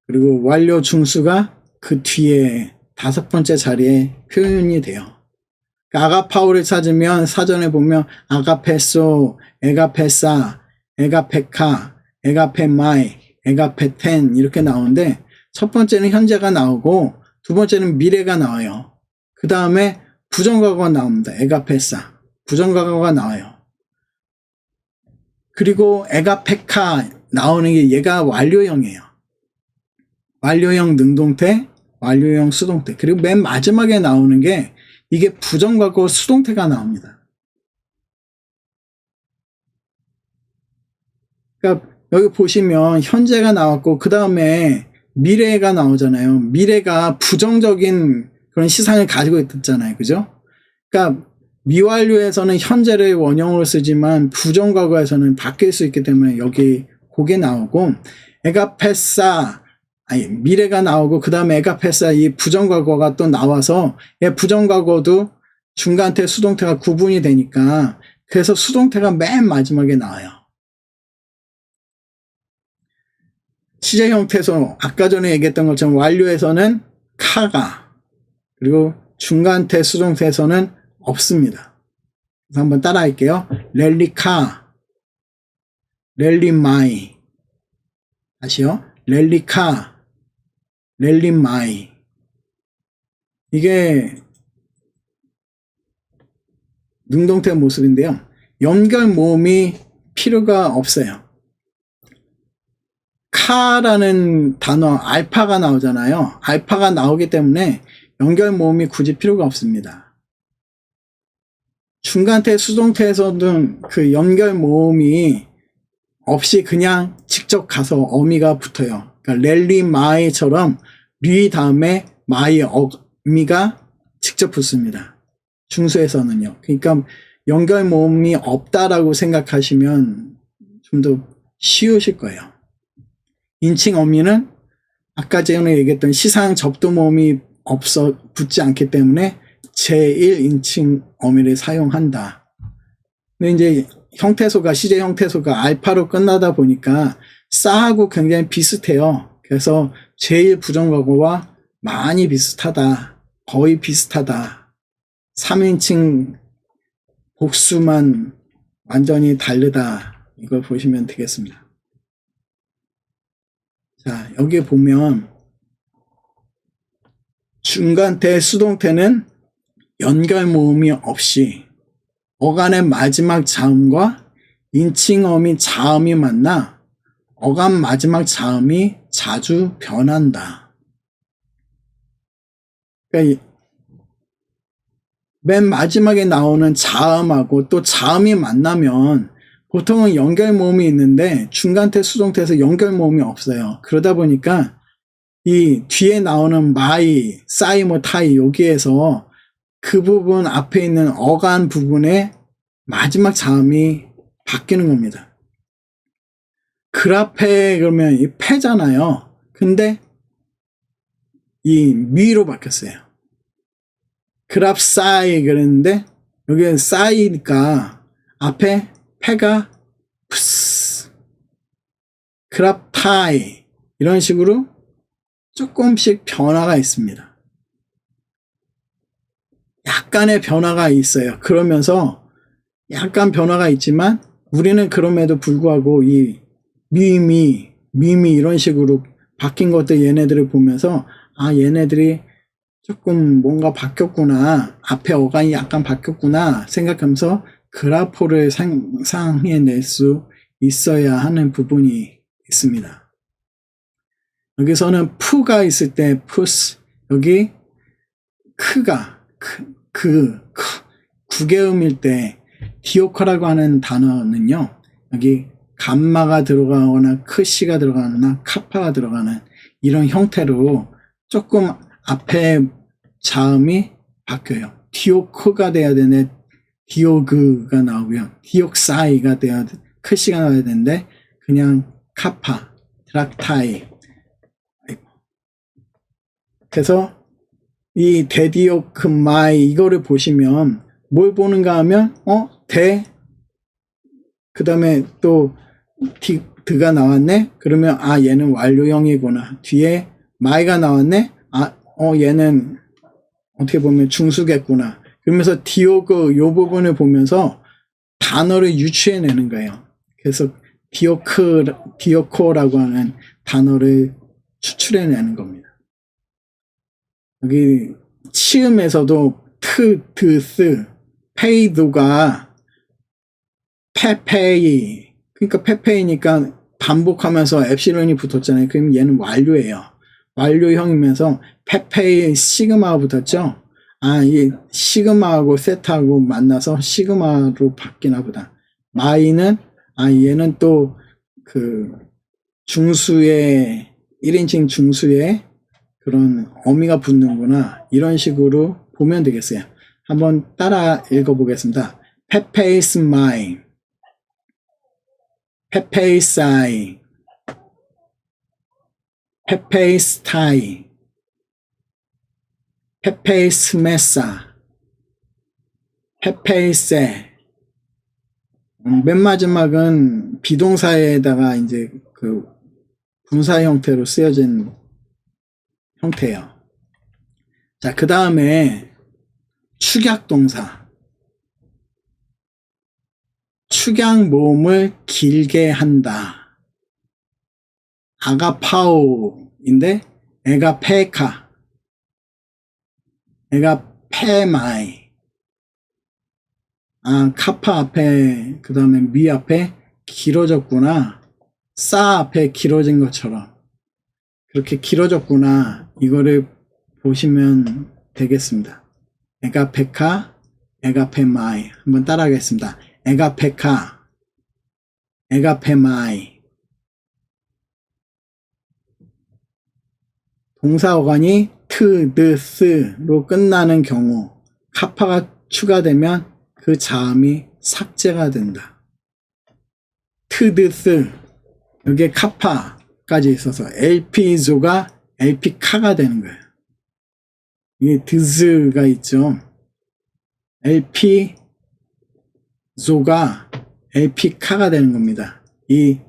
그리고 완료 중수가 그 뒤에 다섯 번째 자리에 표현이 돼요. 아가파오를 찾으면 사전에 보면 아가페소, 에가페사, 에가페카, 에가페마이, 에가페텐 이렇게 나오는데 첫 번째는 현재가 나오고 두 번째는 미래가 나와요. 그 다음에 부정과거가 나옵니다. 에가페사, 부정과거가 나와요. 그리고 에가페카 나오는 게 얘가 완료형이에요. 완료형 능동태, 완료형 수동태. 그리고 맨 마지막에 나오는 게 이게 부정과거 수동태가 나옵니다. 그러니까 여기 보시면 현재가 나왔고 그 다음에 미래가 나오잖아요. 미래가 부정적인 그런 시상을 가지고 있잖아요. 그죠? 그러니까 미완료에서는 현재를 원형으로 쓰지만 부정과거에서는 바뀔 수 있기 때문에 여기 그게 나오고 에가페사 미래가 나오고 그 다음에 에가페사 이 부정과거가 또 나와서 부정과거도 중간태 수동태가 구분이 되니까 그래서 수동태가 맨 마지막에 나와요. 시제 형태에서 아까 전에 얘기했던 것처럼 완료에서는 카가 그리고 중간태 수동태에서는 없습니다. 그래서 한번 따라 할게요. 랠리카, 랠리마이. 다시요. 랠리카, 랠리마이. 이게 능동태 모습인데요. 연결 모음이 필요가 없어요. 카라는 단어 알파가 나오잖아요. 알파가 나오기 때문에 연결 모음이 굳이 필요가 없습니다. 중간태 수동태에서는 그 연결 모음이 없이 그냥 직접 가서 어미가 붙어요. 그러니까 랠리 마이처럼 리 다음에 마이 어미가 직접 붙습니다. 중수에서는요. 그러니까 연결 모음이 없다라고 생각하시면 좀 더 쉬우실 거예요. 인칭 어미는 아까 전에 얘기했던 시상 접두 모음이 붙지 않기 때문에 제1인칭 어미를 사용한다. 근데 이제 형태소가 시제 형태소가 알파로 끝나다 보니까 싸하고 굉장히 비슷해요. 그래서 제1 부정과거와 많이 비슷하다. 거의 비슷하다. 3인칭 복수만 완전히 다르다. 이걸 보시면 되겠습니다. 자, 여기 보면 중간태 수동태는 연결 모음이 없이 어간의 마지막 자음과 인칭어미 자음이 만나 어간 마지막 자음이 자주 변한다. 그러니까 맨 마지막에 나오는 자음하고 또 자음이 만나면 보통은 연결 모음이 있는데 중간태 수동태에서 연결 모음이 없어요. 그러다 보니까 이 뒤에 나오는 마이, 싸이, 뭐 타이 여기에서 그 부분 앞에 있는 어간 부분에 마지막 자음이 바뀌는 겁니다. 그라페 그러면 이 페잖아요. 근데 이 미로 바뀌었어요. 그랍사이 그랬는데 여기는 싸이니까 앞에 페가 푸스, 그랍타이 이런 식으로 조금씩 변화가 있습니다. 약간의 변화가 있어요. 그러면서 약간 변화가 있지만 우리는 그럼에도 불구하고 이 미미 이런 식으로 바뀐 것들 얘네들을 보면서 아 얘네들이 조금 뭔가 바뀌었구나. 앞에 어간이 약간 바뀌었구나 생각하면서 그라포를 상상해낼 수 있어야 하는 부분이 있습니다. 여기서는 푸가 있을 때 푸스, 여기 크가 구개음일 때 디오카라고 하는 단어는요. 여기 감마가 들어가거나 크시가 들어가거나 카파가 들어가는 이런 형태로 조금 앞에 자음이 바뀌어요. 디오크가 돼야 되네. 디오그가 나오고요. 디옥사이가 돼야 크시가 나와야 되는데 그냥 카파, 드락타이. 그래서 이 데디오크마이 이거를 보시면 뭘 보는가 하면 그 다음에 또 드가 나왔네. 그러면 아 얘는 완료형이구나. 뒤에 마이가 나왔네. 얘는 어떻게 보면 중수겠구나. 그러면서 디오그 요 부분을 보면서 단어를 유추해내는 거예요. 그래서 디오코라고 하는 단어를 추출해내는 겁니다. 여기 치음에서도 트, 페이도가 페페이, 그러니까 페페이니까 반복하면서 엡실론이 붙었잖아요. 그럼 얘는 완료예요. 완료형이면서 페페이 시그마가 붙었죠. 이 시그마하고 세타하고 만나서 시그마로 바뀌나 보다. 마이는 얘는 또 그 중수의 1인칭 중수의 그런 어미가 붙는구나. 이런 식으로 보면 되겠어요. 한번 따라 읽어보겠습니다. 페페이스 마이, 페페이사이, 페페이스타이, 페페이스메사, 페페이세. 맨 마지막은 비동사에다가 이제 그 분사 형태로 쓰여진 형태예요. 자, 그 다음에 축약동사. 축약 모음을 길게 한다. 아가파오인데 에가페카, 에가페마이. 아, 카파 앞에 그 다음에 미 앞에 길어졌구나. 싸 앞에 길어진 것처럼 그렇게 길어졌구나. 이거를 보시면 되겠습니다. 에가페카, 에가페마이. 한번 따라하겠습니다. 에가페카, 에가페마이. 동사 어간이 트, 드, 스로 끝나는 경우 카파가 추가되면 그 자음이 삭제가 된다. 트, 드, 스. 여기에 카파까지 있어서 LP조가 LP카가 되는 거예요. 이게 드즈가 있죠. LP조가 LP카가 되는 겁니다. 이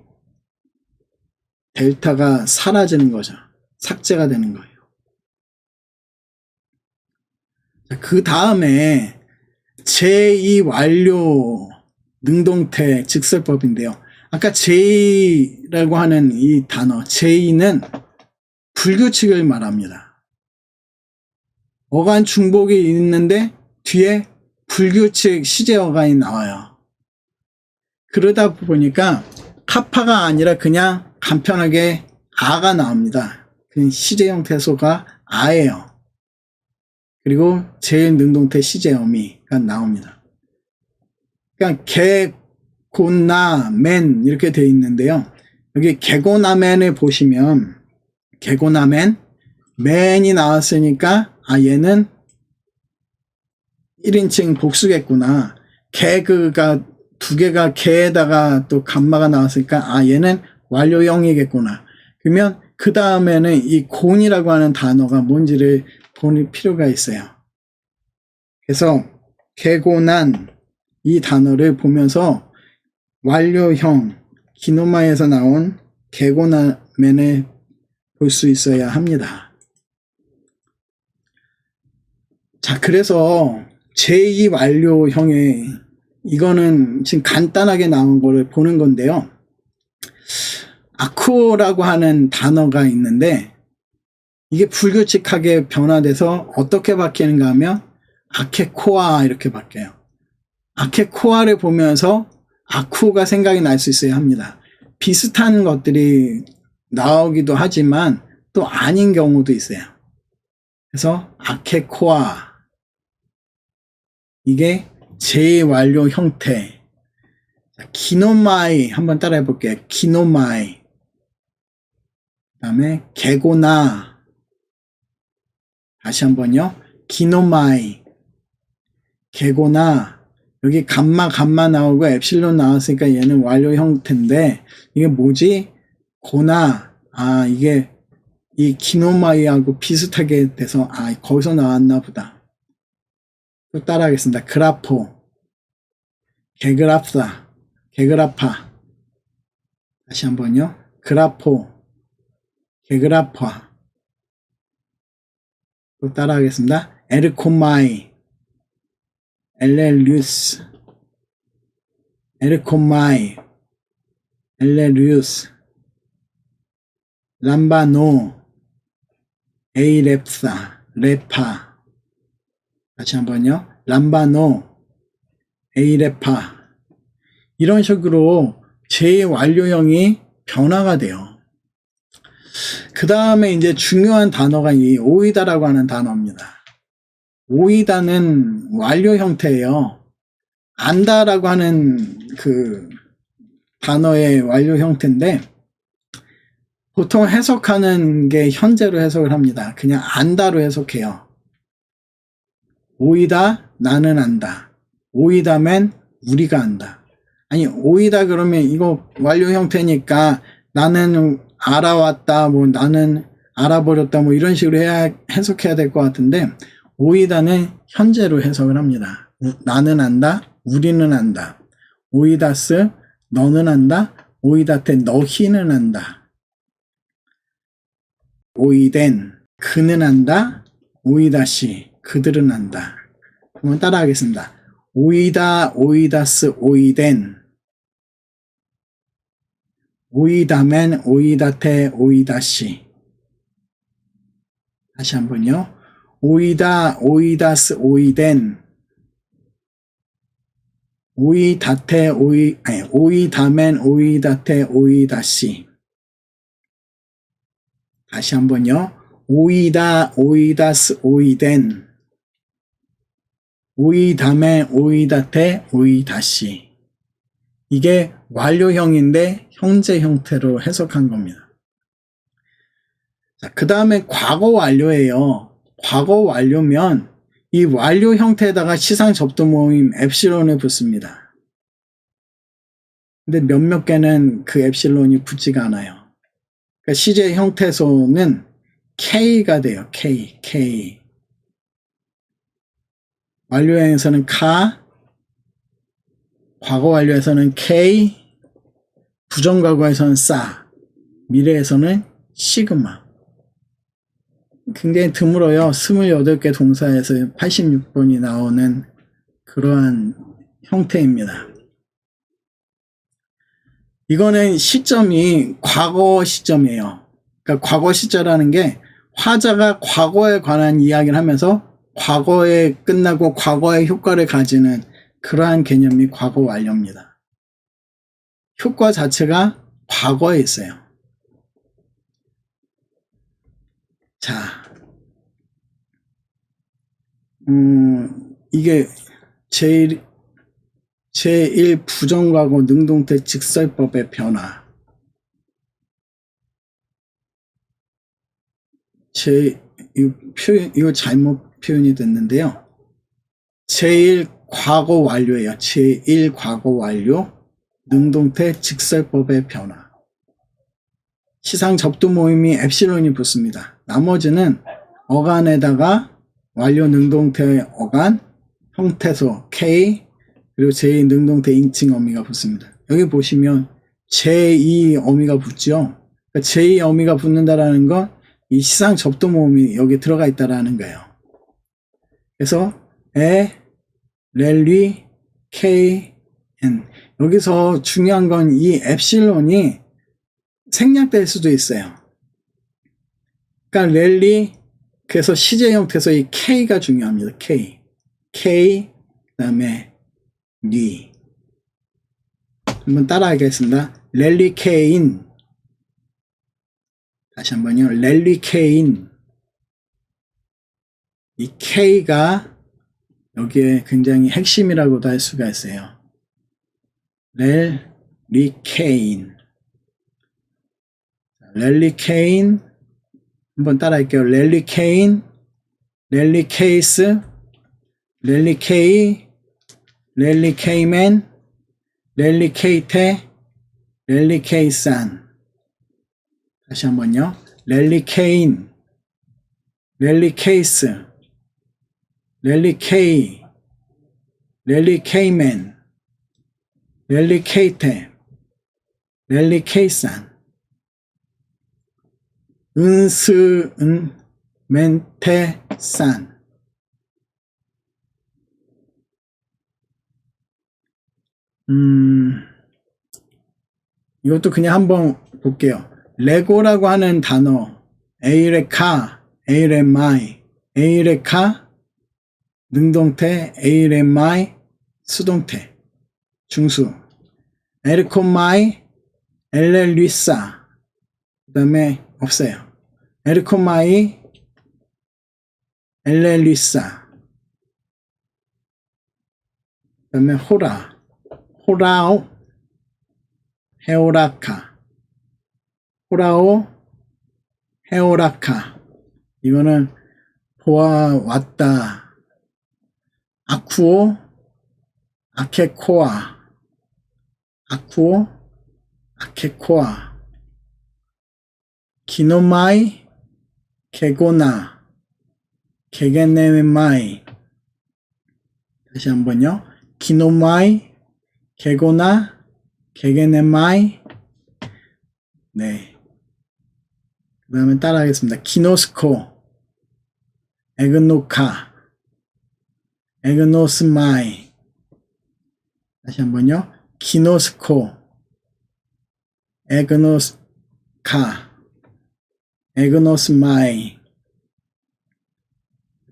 델타가 사라지는 거죠. 삭제가 되는 거예요. 그 다음에 제2 완료 능동태 직설법인데요. 아까 제2라고 하는 이 단어 제2는 불규칙을 말합니다. 어간 중복이 있는데 뒤에 불규칙 시제 어간이 나와요. 그러다 보니까 카파가 아니라 그냥 간편하게 아가 나옵니다. 시제 형태소가 아예요. 그리고 제1능동태 시제 어미가 나옵니다. 그러니까 개, 곤나, 맨 이렇게 되어 있는데요. 여기 개고나맨을 보시면 개고나맨, 맨이 나왔으니까 아 얘는 1인칭 복수겠구나. 개그가 두 개가 개에다가 또 감마가 나왔으니까 아 얘는 완료형이겠구나. 그러면 그 다음에는 이 곤이라고 하는 단어가 뭔지를 볼 필요가 있어요. 그래서 개고난 이 단어를 보면서 완료형 기노마에서 나온 개고나맨을 볼 수 있어야 합니다. 자, 그래서 제2 완료형의 이거는 지금 간단하게 나온 거를 보는 건데요. 아쿠오라고 하는 단어가 있는데 이게 불규칙하게 변화돼서 어떻게 바뀌는가 하면 아케코아 이렇게 바뀌어요. 아케코아를 보면서 아쿠가 생각이 날 수 있어야 합니다. 비슷한 것들이 나오기도 하지만 또 아닌 경우도 있어요. 그래서 아케코아 이게 제2완료 형태. 기노마이 한번 따라해 볼게요. 기노마이. 그 다음에 개고나. 다시 한번요. 기노마이. 개고나. 여기 감마 나오고 엡실론 나왔으니까 얘는 완료 형태인데 이게 뭐지? 고나. 아 이게 이 기노마이하고 비슷하게 돼서 아 거기서 나왔나 보다. 또 따라하겠습니다. 그라포. 개그라프다. 개그라파. 다시 한번요. 그라포. 개그라파. 또 따라하겠습니다. 에르코마이. 엘레류스. 에르코마이. 엘레류스. 람바노. 에이렙사. 레파. 다시 한번요. 람바노. 에이레파. 이런 식으로 제2완료형이 변화가 돼요. 그 다음에 이제 중요한 단어가 이 오이다라고 하는 단어입니다. 오이다는 완료 형태예요. 안다라고 하는 그 단어의 완료 형태인데 보통 해석하는 게 현재로 해석을 합니다. 그냥 안다로 해석해요. 오이다, 나는 안다. 오이다면 우리가 안다. 아니 오이다 그러면 이거 완료 형태니까 나는 알아왔다, 뭐 나는 알아버렸다, 뭐 이런 식으로 해석해야 될 것 같은데, 오이다는 현재로 해석을 합니다. 나는 안다, 우리는 안다. 오이다스, 너는 안다, 오이다테, 너희는 안다. 오이덴, 그는 안다, 오이다시, 그들은 안다. 한번 따라하겠습니다. 오이다, 오이다스, 오이덴. 오이다멘, 오이다테, 오이다시. 다시 한번요. 오이다, 오이다스, 오이덴. 오이다테, 오이다멘, 오이다테, 오이다시. 다시 한번요. 오이다, 오이다스, 오이덴. 오이다멘, 오이다테, 오이다시. 이게 완료형인데 현재 형태로 해석한 겁니다. 자, 그 다음에 과거 완료예요. 과거 완료면 이 완료 형태에다가 시상 접두 모임 엡실론을 붙습니다. 근데 몇몇 개는 그 엡실론이 붙지가 않아요. 그러니까 시제 형태소는 K가 돼요. K. 완료형에서는 카, 과거 완료에서는 K, 부정과거에서는 싸, 미래에서는 시그마. 굉장히 드물어요. 28개 동사에서 86번이 나오는 그러한 형태입니다. 이거는 시점이 과거 시점이에요. 그러니까 과거 시자라는 게 화자가 과거에 관한 이야기를 하면서 과거에 끝나고 과거의 효과를 가지는 그러한 개념이 과거 완료입니다. 효과 자체가 과거에 있어요. 자, 이게 제1 부정과거 능동태 직설법의 변화. 이거 잘못 표현이 됐는데요. 제1 과거 완료예요. 제1 과거 완료 능동태 직설법의 변화. 시상 접두 모임이 엡실론이 붙습니다. 나머지는 어간에다가 완료 능동태 어간, 형태소 K, 그리고 제2 능동태 인칭 어미가 붙습니다. 여기 보시면 제2 어미가 붙죠. 그러니까 제2 어미가 붙는다라는 건 이 시상 접두 모음이 여기 들어가 있다라는 거예요. 그래서 렐리, K, N. 여기서 중요한 건 이 엡실론이 생략될 수도 있어요. 그러니까 렐리, 그래서 시제 형태에서 이 K가 중요합니다. K, 그다음에 니. 한번 따라하겠습니다. 렐리 케인. 다시 한번요. 렐리 케인. 이 K가 여기에 굉장히 핵심이라고도 할 수가 있어요. 렐리 케인. 렐리 케인. 한번 따라할게요. 렐리 케인, 렐리 케이스, 렐리 케이, 렐리 케이맨, 렐리 케이테, 렐리 케이산. 다시 한번요. 렐리 케인, 렐리 케이스, 렐리 케이, 렐리 케이맨, 렐리 케이테, 렐리 케이산. 은스은 멘테산. 이것도 그냥 한번 볼게요. 레고라고 하는 단어, 에이레카, 에이레마이, 에이레카, 능동태, 에이레마이, 수동태, 중수, 에르코마이, 엘렐리사, 그 다음에 없어요. 에르코마이, 엘렐리사, 그 다음에 호라, 호라오, 헤오라카, 호라오, 헤오라카. 이거는 보아왔다. 아쿠오, 아케코아, 아쿠오, 아케코아. 기노마이 개고나 개게네마이. 다시 한번요. 기노마이 개고나 개게네마이. 네. 그 다음에 따라하겠습니다. 기노스코 에그노카 에그노스마이. 다시 한번요. 기노스코 에그노스카 에그노스마이.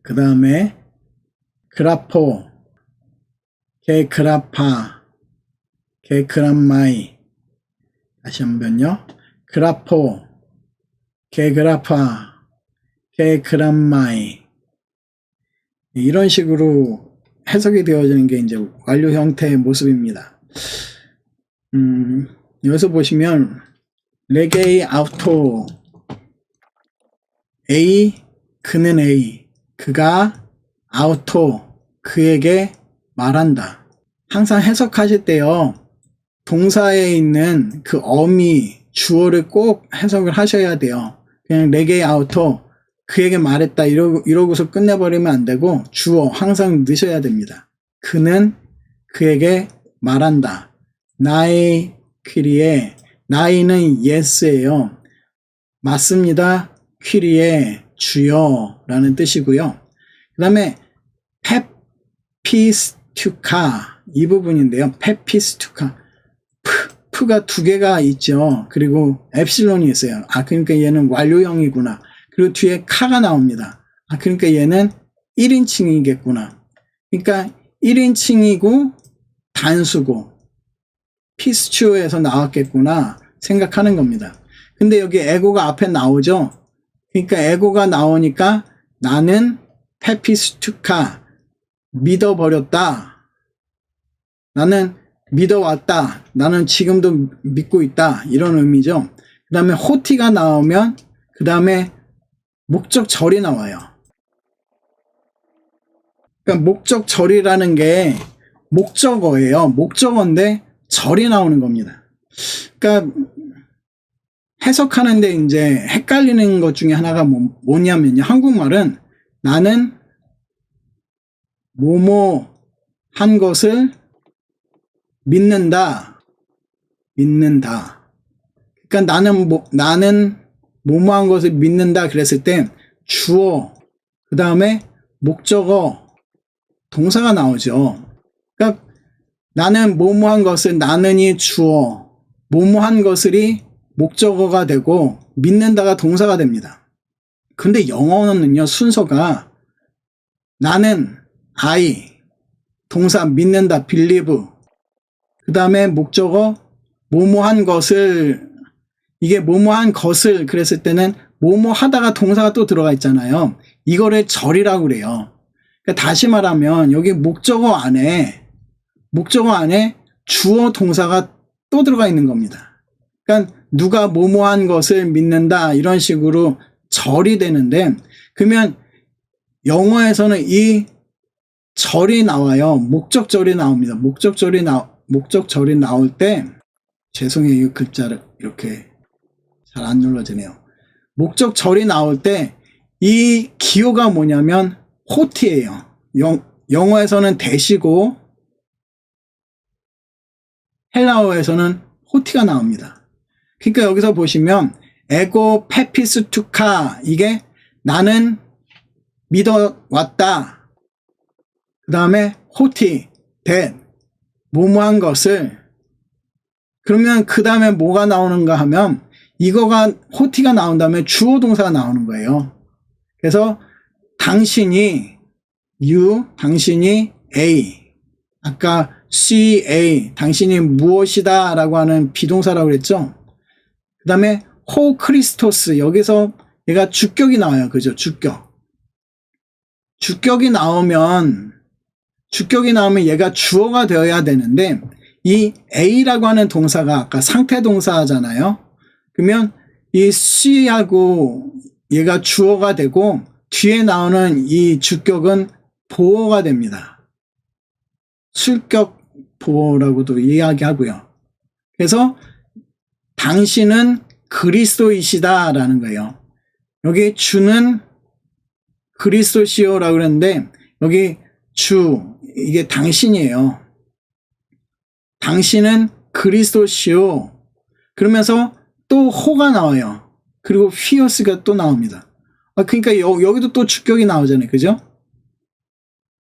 그 다음에 그라포 게그라파 게그란마이. 다시 한번요. 그라포 게그라파 게그란마이. 이런 식으로 해석이 되어지는 게 이제 완료 형태의 모습입니다. 여기서 보시면 레게이 아우토 A 그는 A 그가 아우토 그에게 말한다. 항상 해석하실 때요. 동사에 있는 그 어미 주어를 꼭 해석을 하셔야 돼요. 그냥 레게이 아우토 그에게 말했다 이러고서 끝내버리면 안 되고 주어 항상 넣으셔야 됩니다. 그는 그에게 말한다. 나의 퀴리에 나이는 yes예요. 맞습니다. 퀴리에 주여 라는 뜻이고요. 그 다음에 페피스투카 이 부분인데요. 페피스투카 프가 두 개가 있죠. 그리고 엡실론이 있어요. 그러니까 얘는 완료형이구나. 그리고 뒤에 카가 나옵니다. 그러니까 얘는 1인칭이겠구나. 그러니까 1인칭이고 단수고 피스츄에서 나왔겠구나 생각하는 겁니다. 근데 여기 에고가 앞에 나오죠. 그러니까 에고가 나오니까 나는 페피스투카 믿어버렸다. 나는 믿어왔다. 나는 지금도 믿고 있다. 이런 의미죠. 그 다음에 호티가 나오면 그 다음에 목적절이 나와요. 그러니까 목적절이라는 게 목적어예요. 목적어인데 절이 나오는 겁니다. 그러니까 해석하는데 이제 헷갈리는 것 중에 하나가 뭐냐면요. 한국말은 나는 뭐뭐 한 것을 믿는다. 그러니까 나는 뭐뭐한 것을 믿는다 그랬을 때 주어, 그 다음에 목적어, 동사가 나오죠. 그러니까 나는 뭐뭐한 것을 나는이 주어, 뭐뭐한 것을이 목적어가 되고 믿는다가 동사가 됩니다. 근데 영어는요 순서가 나는 I, 동사 믿는다 believe, 그 다음에 목적어 뭐뭐한 것을, 이게 뭐뭐한 것을 그랬을 때는 뭐뭐 하다가 동사가 또 들어가 있잖아요. 이거를 절이라고 그래요. 그러니까 다시 말하면 여기 목적어 안에 주어 동사가 또 들어가 있는 겁니다. 그러니까 누가 뭐뭐한 것을 믿는다 이런 식으로 절이 되는데, 그러면 영어에서는 이 절이 나와요. 목적절이 나옵니다. 목적절이 나올 때, 죄송해요. 이 글자를 이렇게 잘 안 눌러지네요. 목적절이 나올 때 이 기호가 뭐냐면 호티예요. 영어에서는 대시고 헬라어에서는 호티가 나옵니다. 그러니까 여기서 보시면 에고 페피스투카, 이게 나는 믿어왔다. 그 다음에 호티, that, 뭐뭐한 것을. 그러면 그 다음에 뭐가 나오는가 하면 이거가 호티가 나온 다음에 주어 동사가 나오는 거예요. 그래서 당신이 당신이 A, 아까 CA, 당신이 무엇이다 라고 하는 비동사라고 그랬죠. 그 다음에 호 크리스토스, 여기서 얘가 주격이 나와요. 그죠? 주격이 나오면 얘가 주어가 되어야 되는데, 이 A라고 하는 동사가 아까 상태 동사잖아요. 그러면 이 C하고 얘가 주어가 되고 뒤에 나오는 이 주격은 보어가 됩니다. 술격 보어라고도 이야기하고요. 그래서 당신은 그리스도이시다라는 거예요. 여기 주는 그리스도시요라고 그랬는데 여기 주 이게 당신이에요. 당신은 그리스도시요. 그러면서 또 호가 나와요. 그리고 휘오스가 또 나옵니다. 그러니까 여기도 또 주격이 나오잖아요. 그죠?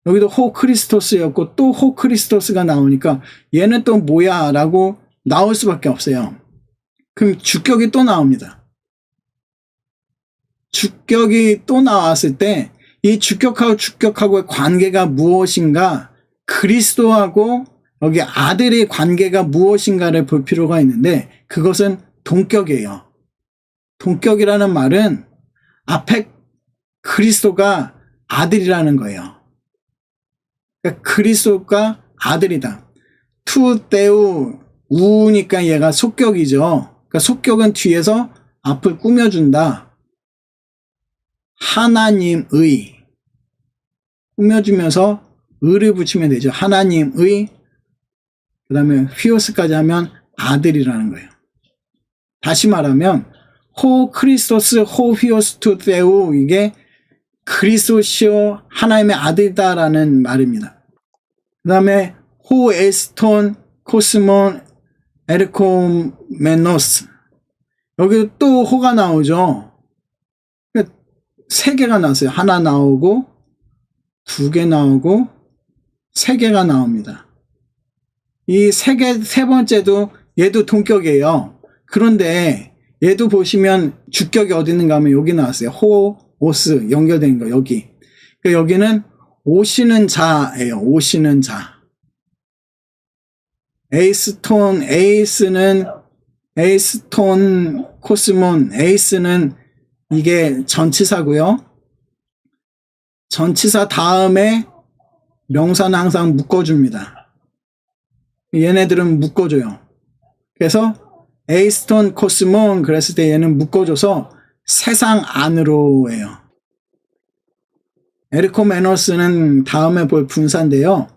여기도 호 크리스토스였고 또 호 크리스토스가 나오니까 얘는 또 뭐야 라고 나올 수밖에 없어요. 그럼 주격이 또 나옵니다. 주격이 또 나왔을 때 이 주격하고 주격하고의 관계가 무엇인가, 그리스도하고 여기 아들의 관계가 무엇인가를 볼 필요가 있는데 그것은 동격이에요. 동격이라는 말은 앞에 그리스도가 아들이라는 거예요. 그러니까 그리스도가 아들이다. 투, 때우, 우니까 얘가 속격이죠. 그러니까 속격은 뒤에서 앞을 꾸며준다. 하나님의 꾸며주면서 의를 붙이면 되죠. 하나님의 그 다음에 휘오스까지 하면 아들이라는 거예요. 다시 말하면 호 크리스토스 호 휘오스 투 데우 이게 그리스도시오 하나님의 아들이다라는 말입니다. 그 다음에 호 에스톤 코스몬 에르코메노스 여기 또 호가 나오죠. 세 개가 나왔어요. 하나 나오고 두 개 나오고 세 개가 나옵니다. 이 세 번째도 얘도 동격이에요. 그런데 얘도 보시면 주격이 어디 있는가 하면 여기 나왔어요. 호, 오스 연결된 거 여기. 그러니까 여기는 오시는 자예요. 오시는 자. 에이스톤, 에이스톤 코스몬, 에이스는 이게 전치사고요. 전치사 다음에 명사는 항상 묶어줍니다. 얘네들은 묶어줘요. 그래서 에이스톤 코스몬 그랬을 때 얘는 묶어줘서 세상 안으로예요. 에르코메노스는 다음에 볼 분사인데요.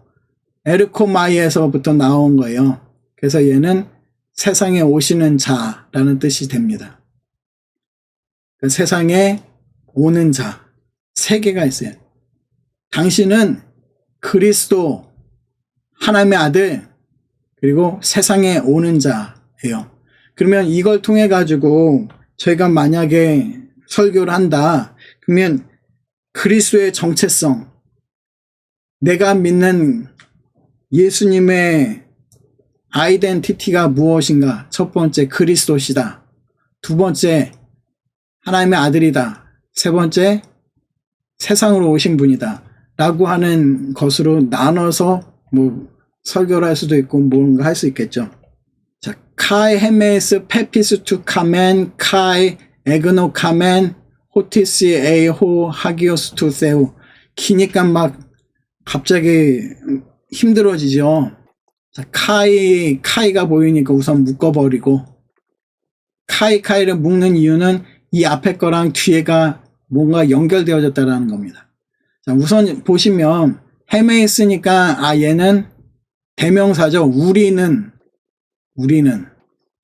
에르코마이에서부터 나온 거예요. 그래서 얘는 세상에 오시는 자라는 뜻이 됩니다. 세상에 오는 자 세 개가 있어요. 당신은 그리스도 하나님의 아들 그리고 세상에 오는 자예요. 그러면 이걸 통해 가지고 저희가 만약에 설교를 한다 그러면 그리스도의 정체성 내가 믿는 예수님의 아이덴티티가 무엇인가? 첫 번째 그리스도시다. 두 번째 하나님의 아들이다. 세 번째 세상으로 오신 분이다. 라고 하는 것으로 나눠서 뭐 설교를 할 수도 있고 뭔가 할 수 있겠죠. 자, 카이 헤메스 페피스 투 카멘 카이 에그노 카멘 호티스 에이호 하기오스 투 세우 기니까 막 갑자기 힘들어지죠. 자, 카이가 보이니까 우선 묶어버리고 카이를 묶는 이유는 이 앞에 거랑 뒤에가 뭔가 연결되어졌다라는 겁니다. 자, 우선 보시면 헤메이스니까 얘는 대명사죠. 우리는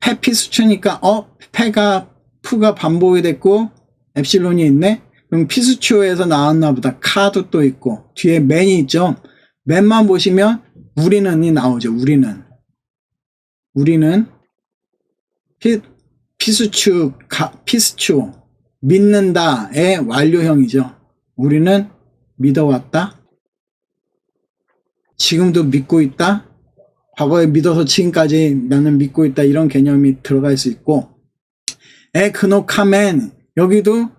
페피스추니까 페가 푸가 반복이 됐고 엡실론이 있네. 그럼 피스추에서 나왔나 보다. 카도 또 있고 뒤에 맨이 있죠. 맨만 보시면 우리는이 나오죠. 우리는 피스추 믿는다의 완료형이죠. 우리는 믿어왔다. 지금도 믿고 있다. 과거에 믿어서 지금까지 나는 믿고 있다. 이런 개념이 들어갈 수 있고 에크노카멘 여기도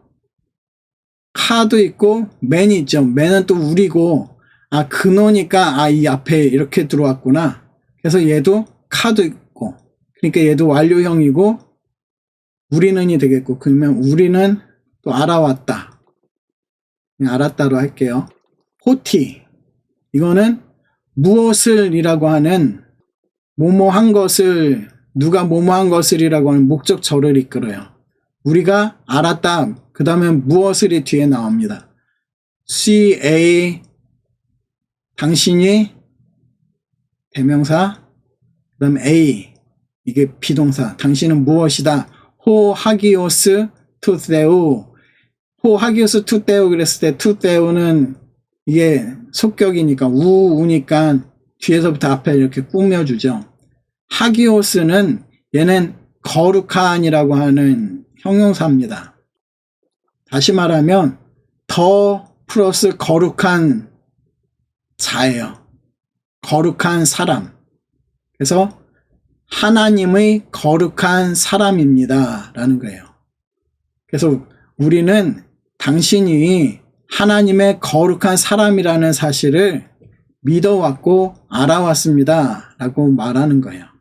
카도 있고 맨이 있죠. 맨은 또 우리고 그노니까 이 앞에 이렇게 들어왔구나. 그래서 얘도 카도 있고 그러니까 얘도 완료형이고 우리는이 되겠고 그러면 우리는 또 알아왔다. 그냥 알았다로 할게요. 호티 이거는 무엇을 이라고 하는 뭐뭐한 것을 누가 뭐뭐한 것을이라고 하는 목적절을 이끌어요. 우리가 알았다. 그 다음에 무엇을이 뒤에 나옵니다. CA 당신이 대명사 그 다음에 A 이게 비동사 당신은 무엇이다. 호 하기오스 투세우. 호 하기오스 투세우 그랬을 때 투세우는 이게 속격이니까 우니까 뒤에서부터 앞에 이렇게 꾸며주죠. 하기오스는 얘는 거룩한이라고 하는 형용사입니다. 다시 말하면 더 플러스 거룩한 자예요. 거룩한 사람. 그래서 하나님의 거룩한 사람입니다 라는 거예요. 그래서 우리는 당신이 하나님의 거룩한 사람이라는 사실을 믿어왔고 알아왔습니다 라고 말하는 거예요.